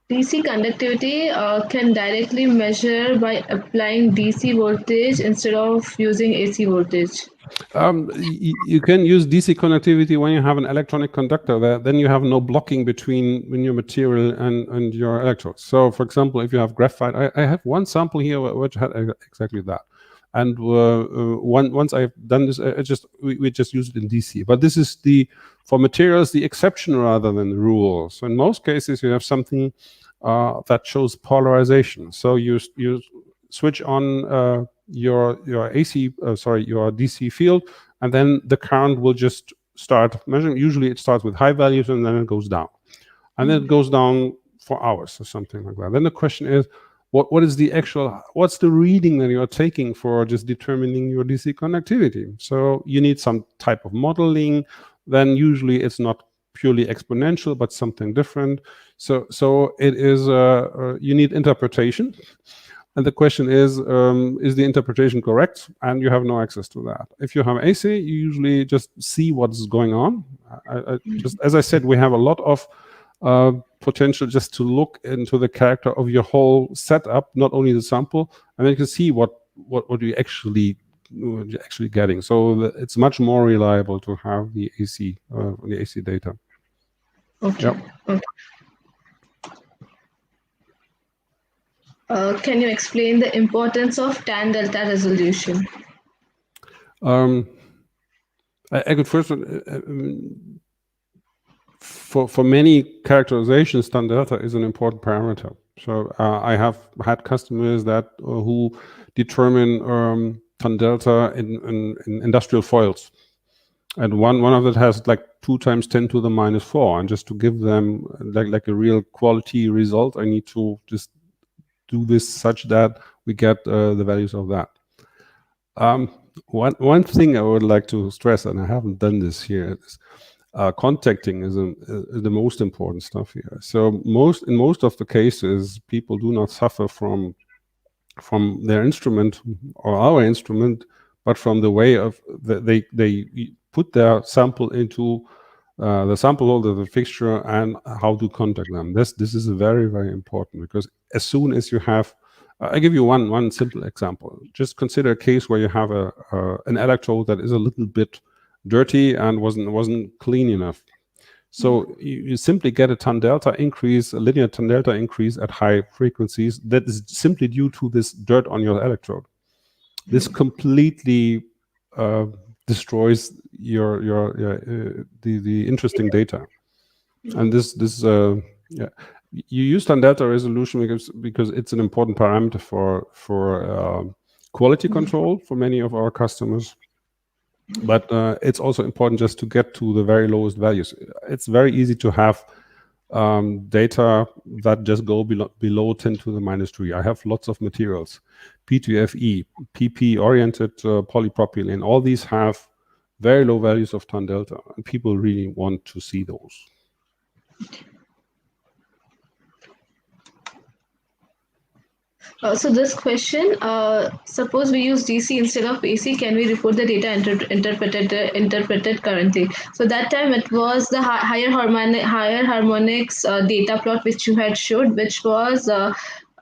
DC conductivity can directly measure by applying DC voltage instead of using AC voltage. You can use DC conductivity when you have an electronic conductor there, then you have no blocking between your material and your electrodes. So for example, if you have graphite, I have one sample here which had exactly that. And once I've done this, we just use it in DC. But this is for materials, the exception rather than the rule. So in most cases, you have something that shows polarization. So you switch on your DC field, and then the current will just start measuring. Usually it starts with high values and then it goes down. And then it goes down for hours or something like that. Then the question is, what's the reading that you're taking for just determining your DC conductivity? So you need some type of modeling. Then usually it's not purely exponential, but something different. So it is, you need interpretation. And the question is the interpretation correct? And you have no access to that. If you have AC, you usually just see what's going on. Just as I said, we have a lot of potential just to look into the character of your whole setup, not only the sample, and then you can see what you're actually getting. So it's much more reliable to have the AC data. Okay. Yep. Okay. Can you explain the importance of tan delta resolution? I could first, for many characterizations, tan delta is an important parameter. So I have had customers that who determine tan delta in industrial foils, and one of it has like 2 × 10⁻⁴, and just to give them like a real quality result, I need to just do this such that we get the values of that. One thing I would like to stress, and I haven't done this here, is contacting is the most important stuff here. So in most of the cases, people do not suffer from their instrument or our instrument, but from the way of they put their sample into the sample holder, the fixture, and how to contact them. This is very, very important, because as soon as you have, I give you one simple example. Just consider a case where you have an electrode that is a little bit dirty and wasn't clean enough. So you simply get a tan delta increase, a linear tan delta increase at high frequencies. That is simply due to this dirt on your electrode. This completely destroys the interesting data. And you use tan delta resolution because it's an important parameter for quality control for many of our customers. But it's also important just to get to the very lowest values. It's very easy to have data that just go below 10⁻⁵. I have lots of materials, P2Fe, PP-oriented polypropylene. All these have very low values of tan delta, and people really want to see those. So this question, suppose we use DC instead of AC, can we report the data interpreted currently? So that time it was the higher harmonics data plot which you had showed, which was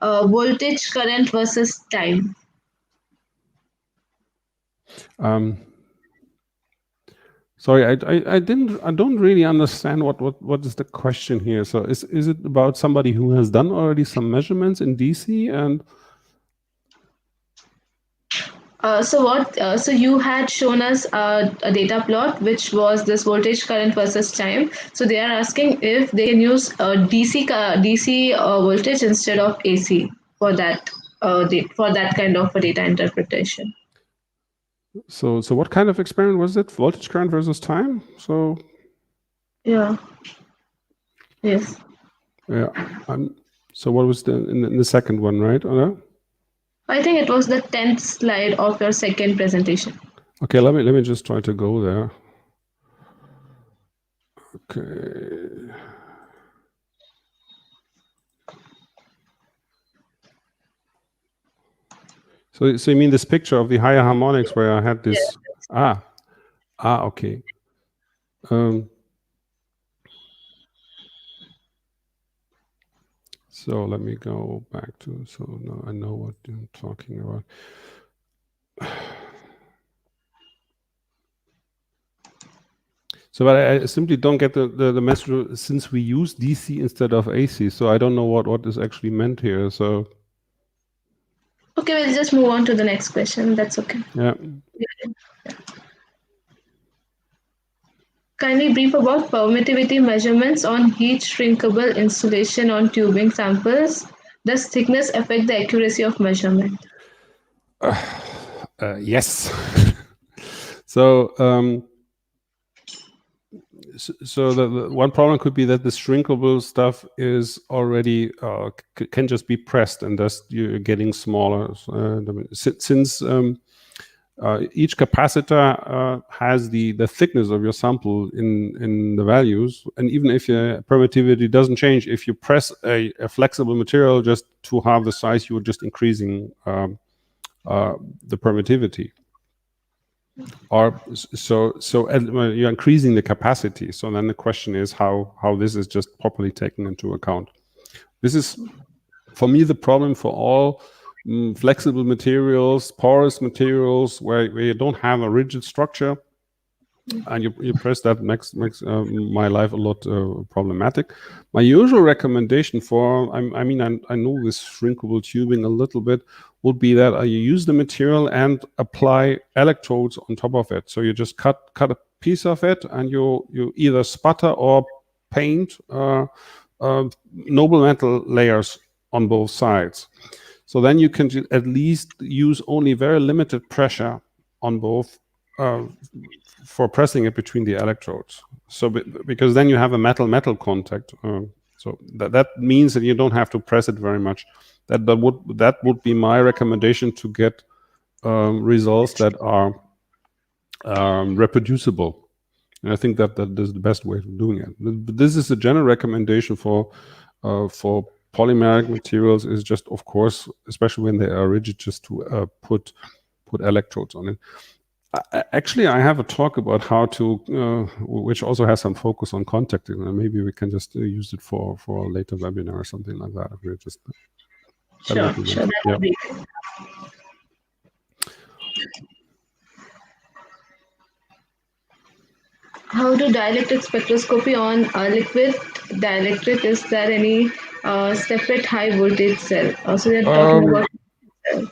voltage, current versus time. Sorry, I don't really understand what is the question here. So is it about somebody who has done already some measurements in DC and? So you had shown us a data plot, which was this voltage, current versus time. So they are asking if they can use DC voltage instead of AC for that for that kind of a data interpretation. So what kind of experiment was it? Voltage, current versus time? So yeah. Yes. Yeah. So what was in the second one, right? I think it was the 10th slide of your second presentation. Okay, let me just try to go there. Okay. So you mean this picture of the higher harmonics where I had this? Yeah. Okay. So let me go back to, so now I know what I'm talking about. So but I simply don't get the message since we use DC instead of AC. So I don't know what is actually meant here. So okay, we'll just move on to the next question. That's okay. Yeah. Kindly brief about permittivity measurements on heat shrinkable insulation on tubing samples. Does thickness affect the accuracy of measurement? Yes. So so the one problem could be that the shrinkable stuff is already can just be pressed, and thus you're getting smaller. Since each capacitor has the thickness of your sample in the values, and even if your permittivity doesn't change, if you press a flexible material just to halve the size, you're just increasing the permittivity. Or so you're increasing the capacity. So then the question is how this is just properly taken into account. This is, for me, the problem for all flexible materials, porous materials, where you don't have a rigid structure, and you press that makes my life a lot problematic. My usual recommendation for, I mean, I know this shrinkable tubing a little bit, would be that you use the material and apply electrodes on top of it. So you just cut a piece of it, and you either sputter or paint noble metal layers on both sides. So then you can at least use only very limited pressure on both for pressing it between the electrodes. So because then you have a metal contact. So that means that you don't have to press it very much. That would be my recommendation to get results that are reproducible. And I think that is the best way of doing it. But this is a general recommendation for polymeric materials, is just, of course, especially when they are rigid, just to put electrodes on it. Actually, I have a talk about how to, which also has some focus on contacting. Maybe we can just use it for a later webinar or something like that. If we're just sure, that would be good. How do dielectric spectroscopy on liquid dielectric? Is there any separate high voltage cell? So they're talking about cells.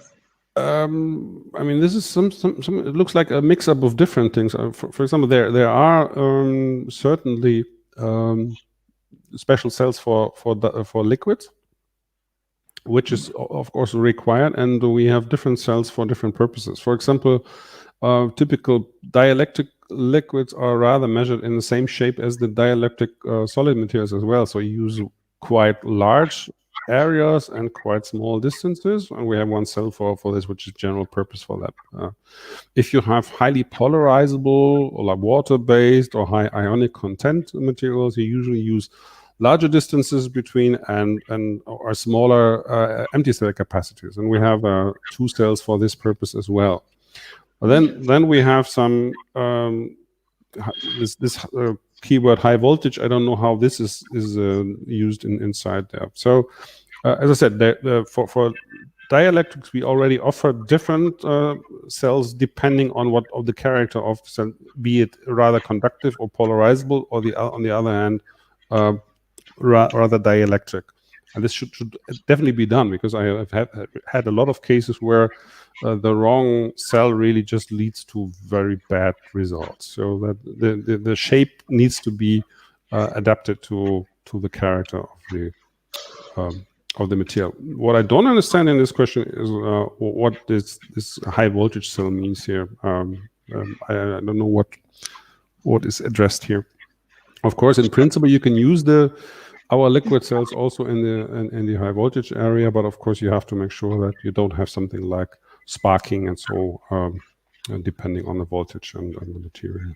I mean, this is some. It looks like a mix-up of different things. For example, there are certainly special cells for liquids, which is of course required, and we have different cells for different purposes. For example, typical dielectric liquids are rather measured in the same shape as the dielectric solid materials as well. So you use quite large areas and quite small distances, and we have one cell for this, which is general purpose for that. If you have highly polarizable or like water-based or high ionic content materials, you usually use larger distances between and or smaller empty cell capacitors, and we have 2 cells for this purpose as well. Then we have some this keyword high voltage. I don't know how this is used inside there. So as I said, for dielectrics, we already offer different cells depending on what of the character of the cell, be it rather conductive or polarizable, or on the other hand, rather dielectric. And this should definitely be done, because I have had a lot of cases where the wrong cell really just leads to very bad results. So that the shape needs to be adapted to the character of the material. What I don't understand in this question is what this high voltage cell means here. I don't know what is addressed here. Of course, in principle, you can use our liquid cells also in the high voltage area, but of course you have to make sure that you don't have something like sparking and so depending on the voltage and the material.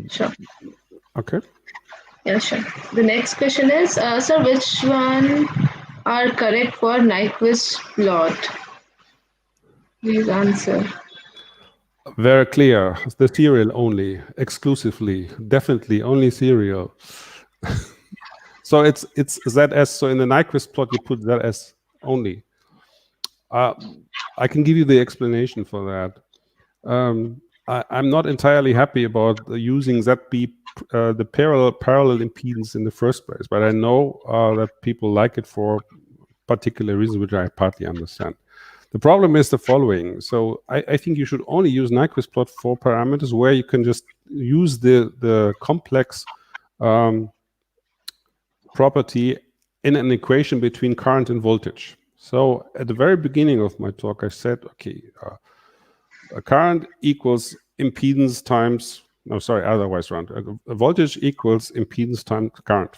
Sure. Okay. Yeah, sure. The next question is, sir, which one are correct for Nyquist plot? Please answer. Very clear. The serial only, exclusively, definitely only serial. So it's ZS. So in the Nyquist plot, you put ZS only. I can give you the explanation for that. I'm not entirely happy about using ZB, the parallel impedance in the first place, but I know that people like it for particular reasons, which I partly understand. The problem is the following. So I think you should only use Nyquist plot for parameters where you can just use the complex property in an equation between current and voltage. So at the very beginning of my talk, I said, okay, a current equals impedance times, no, sorry, otherwise around. A voltage equals impedance times current.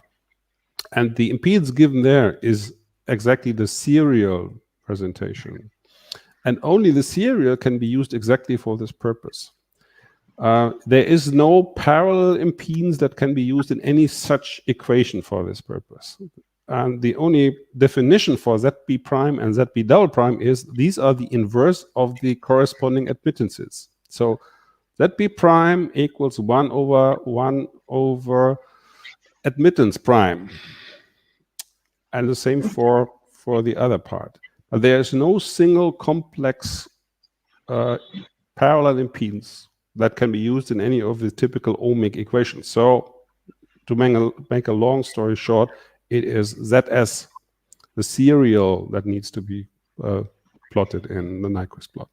And the impedance given there is exactly the serial presentation. And only the serial can be used exactly for this purpose. There is no parallel impedance that can be used in any such equation for this purpose. And the only definition for ZB prime and ZB double prime is these are the inverse of the corresponding admittances. So ZB prime equals 1 over admittance prime. And the same for the other part. But there is no single complex parallel impedance that can be used in any of the typical ohmic equations. So to make a long story short, it is ZS, the serial, that needs to be plotted in the Nyquist plot.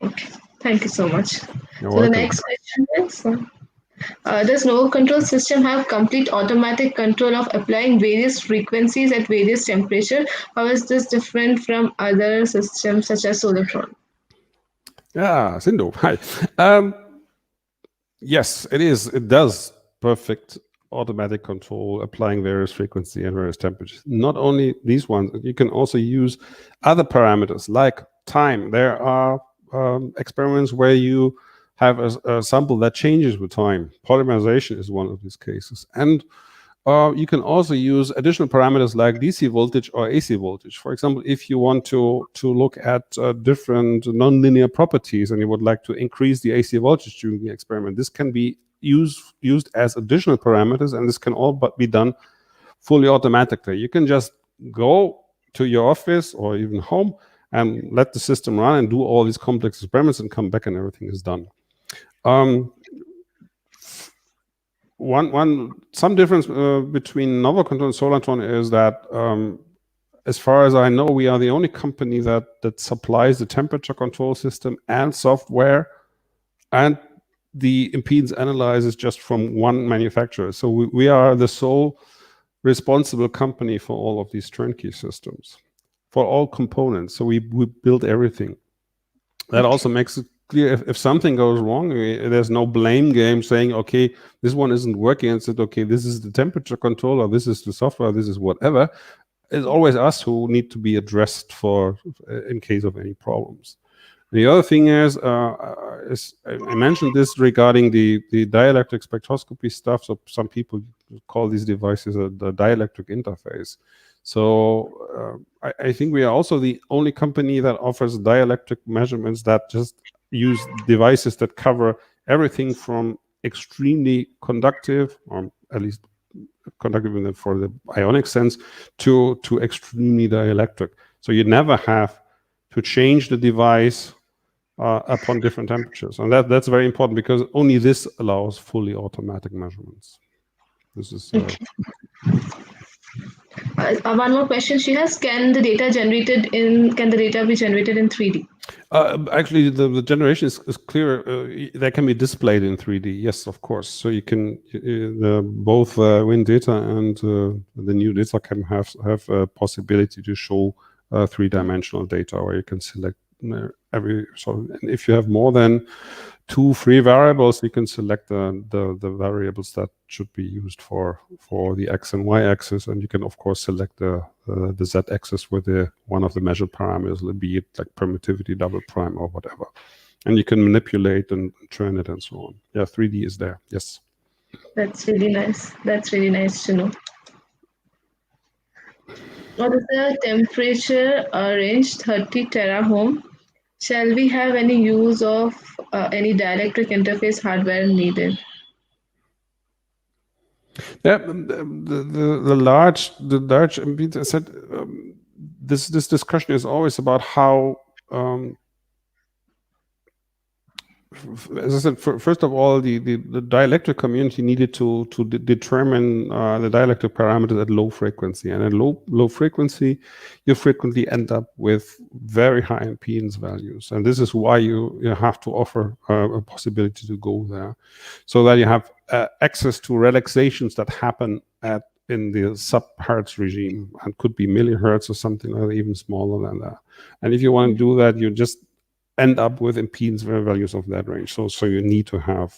Okay, thank you so much. You're so welcome. The next question is, does no control system have complete automatic control of applying various frequencies at various temperature? How is this different from other systems such as Solartron? Yeah, Sindo, hi. Yes, it is. It does perfect automatic control, applying various frequency and various temperatures. Not only these ones, you can also use other parameters like time. There are experiments where you have a sample that changes with time. Polymerization is one of these cases. And you can also use additional parameters like DC voltage or AC voltage. For example, if you want to look at different nonlinear properties and you would like to increase the AC voltage during the experiment, this can be used as additional parameters, and this can all but be done fully automatically. You can just go to your office or even home and let the system run and do all these complex experiments and come back and everything is done. Some difference between Nova Control and Solartron is that, as far as I know, we are the only company that supplies the temperature control system and software, and the impedance analyzers just from one manufacturer. So we are the sole responsible company for all of these turnkey systems, for all components. So we build everything. That also makes it clear if something goes wrong, there's no blame game saying, okay, this one isn't working, and said, okay, this is the temperature controller, this is the software, this is whatever. It's always us who need to be addressed in case of any problems. The other thing is I mentioned this regarding the dielectric spectroscopy stuff. So some people call these devices the dielectric interface. So I think we are also the only company that offers dielectric measurements that just use devices that cover everything from extremely conductive, or at least conductive for the ionic sense, to extremely dielectric. So you never have to change the device upon different temperatures. And that's very important, because only this allows fully automatic measurements. This is one more question she has: can the data be generated in 3D? Actually, the generation is clear. They can be displayed in 3D. Yes, of course. So you can both WinData and the new data can have a possibility to show three-dimensional data, where you can select every. So if you have more than 2 free variables, you can select the variables that should be used for the x and y axis, and you can of course select the z axis with one of the measured parameters, be it like permittivity, double prime, or whatever, and you can manipulate and turn it and so on. Yeah, 3D is there. Yes. That's really nice. That's really nice to know. What is the temperature range? 30 teraohm. Shall we have any use of any dielectric interface hardware needed? Yeah, the large impedance. I said this discussion is always about how. As I said, first of all, the dielectric community needed to determine the dielectric parameters at low frequency, and at low frequency, you frequently end up with very high impedance values, and this is why you have to offer a possibility to go there, so that you have access to relaxations that happen in the sub-hertz regime, and could be millihertz or something like that, even smaller than that. And if you want to do that, you just end up with impedance values of that range. So you need to have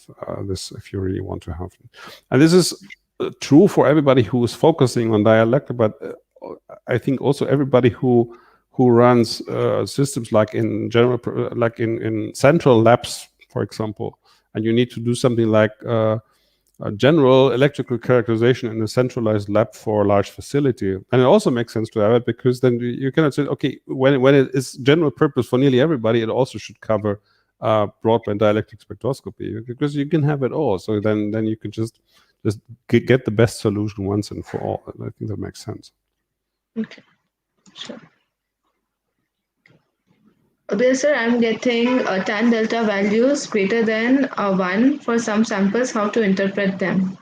this if you really want to have it. And this is true for everybody who is focusing on dielectric, but I think also everybody who runs systems like in general, like in central labs, for example, and you need to do something like a general electrical characterization in a centralized lab for a large facility. And it also makes sense to have it, because then you cannot say, okay, when it is general purpose for nearly everybody, it also should cover broadband dielectric spectroscopy, because you can have it all. So then you can just get the best solution once and for all. And I think that makes sense. Okay, sure. Okay, sir, I'm getting tan delta values greater than 1 for some samples. How to interpret them?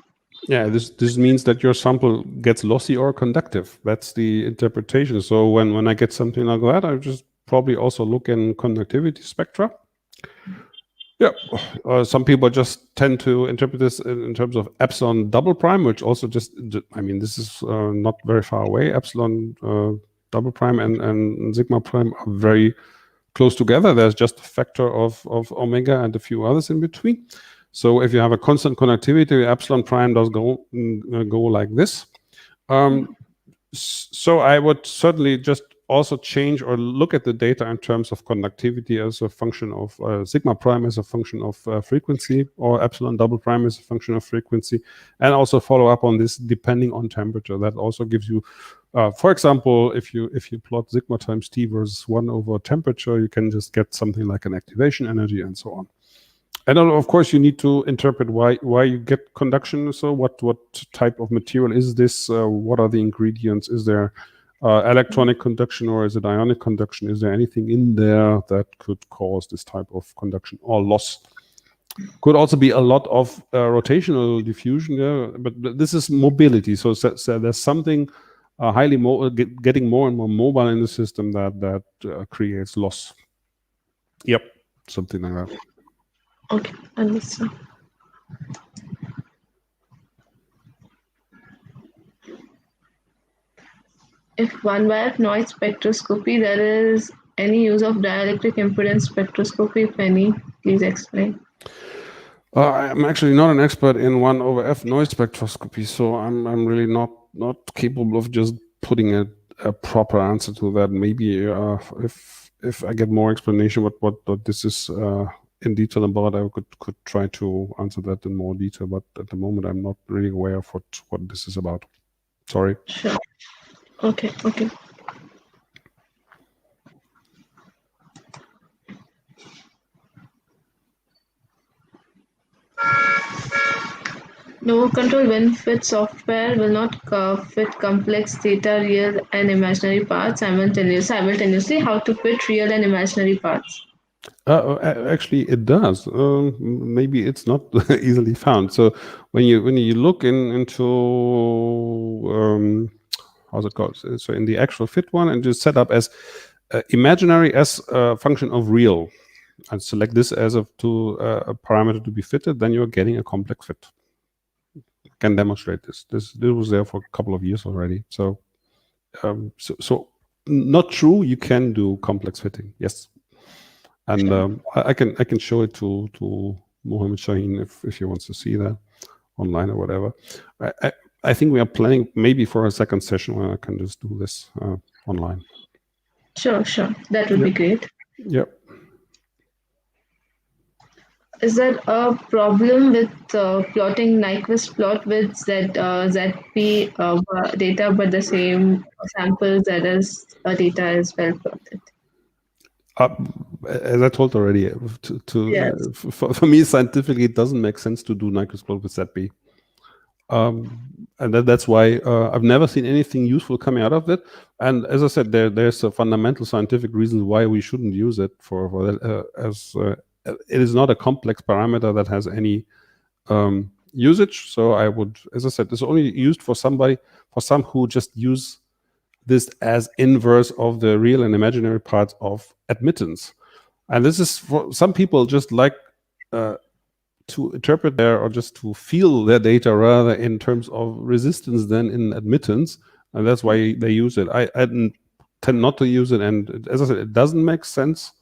Yeah, this means that your sample gets lossy or conductive. That's the interpretation. So when I get something like that, I just probably also look in conductivity spectra. Yeah, some people just tend to interpret this in terms of epsilon double prime, which also I mean, this is not very far away. Epsilon double prime and sigma prime are very close together. There's just a factor of omega and a few others in between. So if you have a constant conductivity, epsilon prime does go like this. So I would certainly just also change or look at the data in terms of conductivity as a function of sigma prime as a function of frequency, or epsilon double prime as a function of frequency, and also follow up on this depending on temperature. That also gives you, for example, if you plot sigma times T versus 1 over temperature, you can just get something like an activation energy and so on. And then, of course, you need to interpret why you get conduction. So what type of material is this? What are the ingredients? Is there electronic conduction, or is it ionic conduction? Is there anything in there that could cause this type of conduction or loss? Could also be a lot of rotational diffusion there, but this is mobility. So there's something highly getting more and more mobile in the system that creates loss. Yep, something like that. Okay, understood. If one wire noise spectroscopy, there is any use of dielectric impedance spectroscopy, if any, please explain. I'm actually not an expert in 1/f noise spectroscopy, so I'm really not capable of just putting a proper answer to that. Maybe if I get more explanation what this is in detail about, I could try to answer that in more detail. But at the moment, I'm not really aware of what this is about. Sorry. Sure. Okay. No control WinFit software will not fit complex data, real and imaginary parts simultaneously. How to fit real and imaginary parts? Actually, it does. Maybe it's not easily found. So when you look into how's it called? So in the actual fit one, and just set up as imaginary as a function of real, and select this as a parameter to be fitted, then you're getting a complex fit. Can demonstrate this. This was there for a couple of years already. So so not true. You can do complex fitting. Yes. And I can show it to Mohammed Shaheen if he wants to see that online or whatever. I think we are planning maybe for a second session where I can just do this online. Sure. That would be great. Yep. Is there a problem with plotting Nyquist plot with ZP data, but the same samples that is data is well plotted? As I told already, Yes. For me scientifically, it doesn't make sense to do Nyquist plot with ZP. And that's why I've never seen anything useful coming out of it. And as I said, there's a fundamental scientific reason why we shouldn't use it for that. It is not a complex parameter that has any usage. So I would, as I said, it's only used for some who just use this as inverse of the real and imaginary parts of admittance. And this is for some people just like to interpret or just to feel their data rather in terms of resistance than in admittance. And that's why they use it. I tend not to use it. And as I said, it doesn't make sense.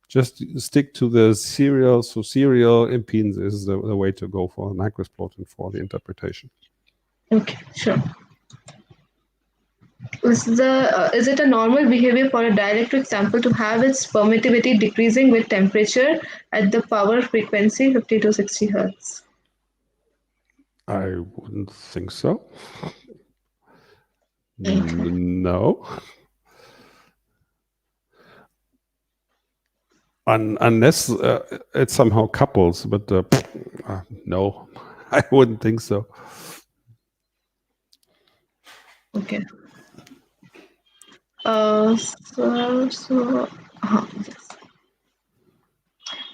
Just stick to the serial. So serial impedance is the way to go for Nyquist plotting for the interpretation. Okay, sure. Is it a normal behavior for a dielectric sample to have its permittivity decreasing with temperature at the power frequency 50 to 60 hertz? I wouldn't think so. Okay. No. Unless it somehow couples, but no, I wouldn't think so. Okay. Yes.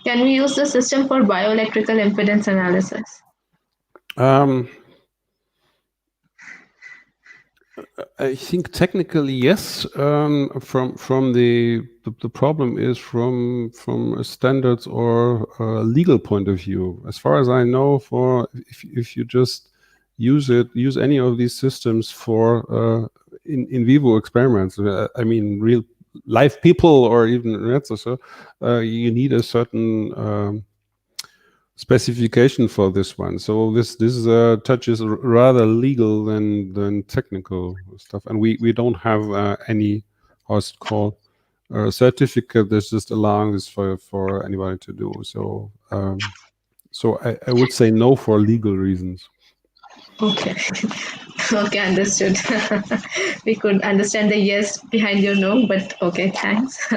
Can we use the system for bioelectrical impedance analysis? I think technically yes. From the problem is from a standards or legal point of view. As far as I know, if you just use any of these systems for in vivo experiments, I mean real live people or even you need a certain specification for this one. So this touches rather legal than technical stuff, and we don't have any how's it called certificate that's just allowing this for anybody to do. So so I would say no for legal reasons. Okay. Okay, understood. We could understand the yes behind your no, but okay, thanks.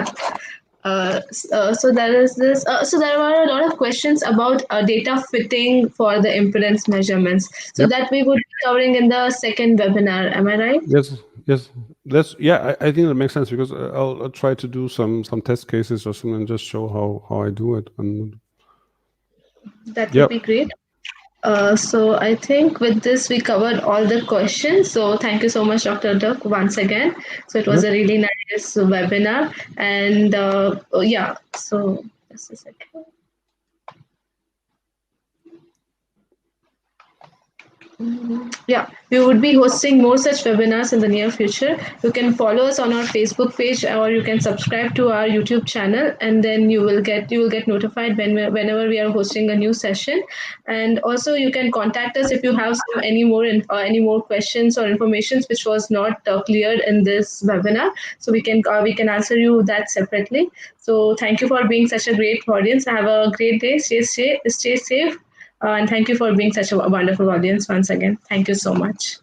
So there is this. So there were a lot of questions about data fitting for the impedance measurements. So Yep. that we would be covering in the second webinar. Am I right? Yes. I think that makes sense because I'll try to do some test cases or something and just show how I do it. And That would be great. So I think with this we covered all the questions. So thank you so much, Dr. Duck, once again. So it was a really nice webinar. And yeah, so just a second. Yeah, we would be hosting more such webinars in the near future. You can follow us on our Facebook page, or you can subscribe to our YouTube channel, and then you will get notified whenever we are hosting a new session. And also, you can contact us if you have any more questions or information which was not cleared in this webinar. So we can answer you that separately. So thank you for being such a great audience. Have a great day. Stay safe. And thank you for being such a wonderful audience once again. Thank you so much.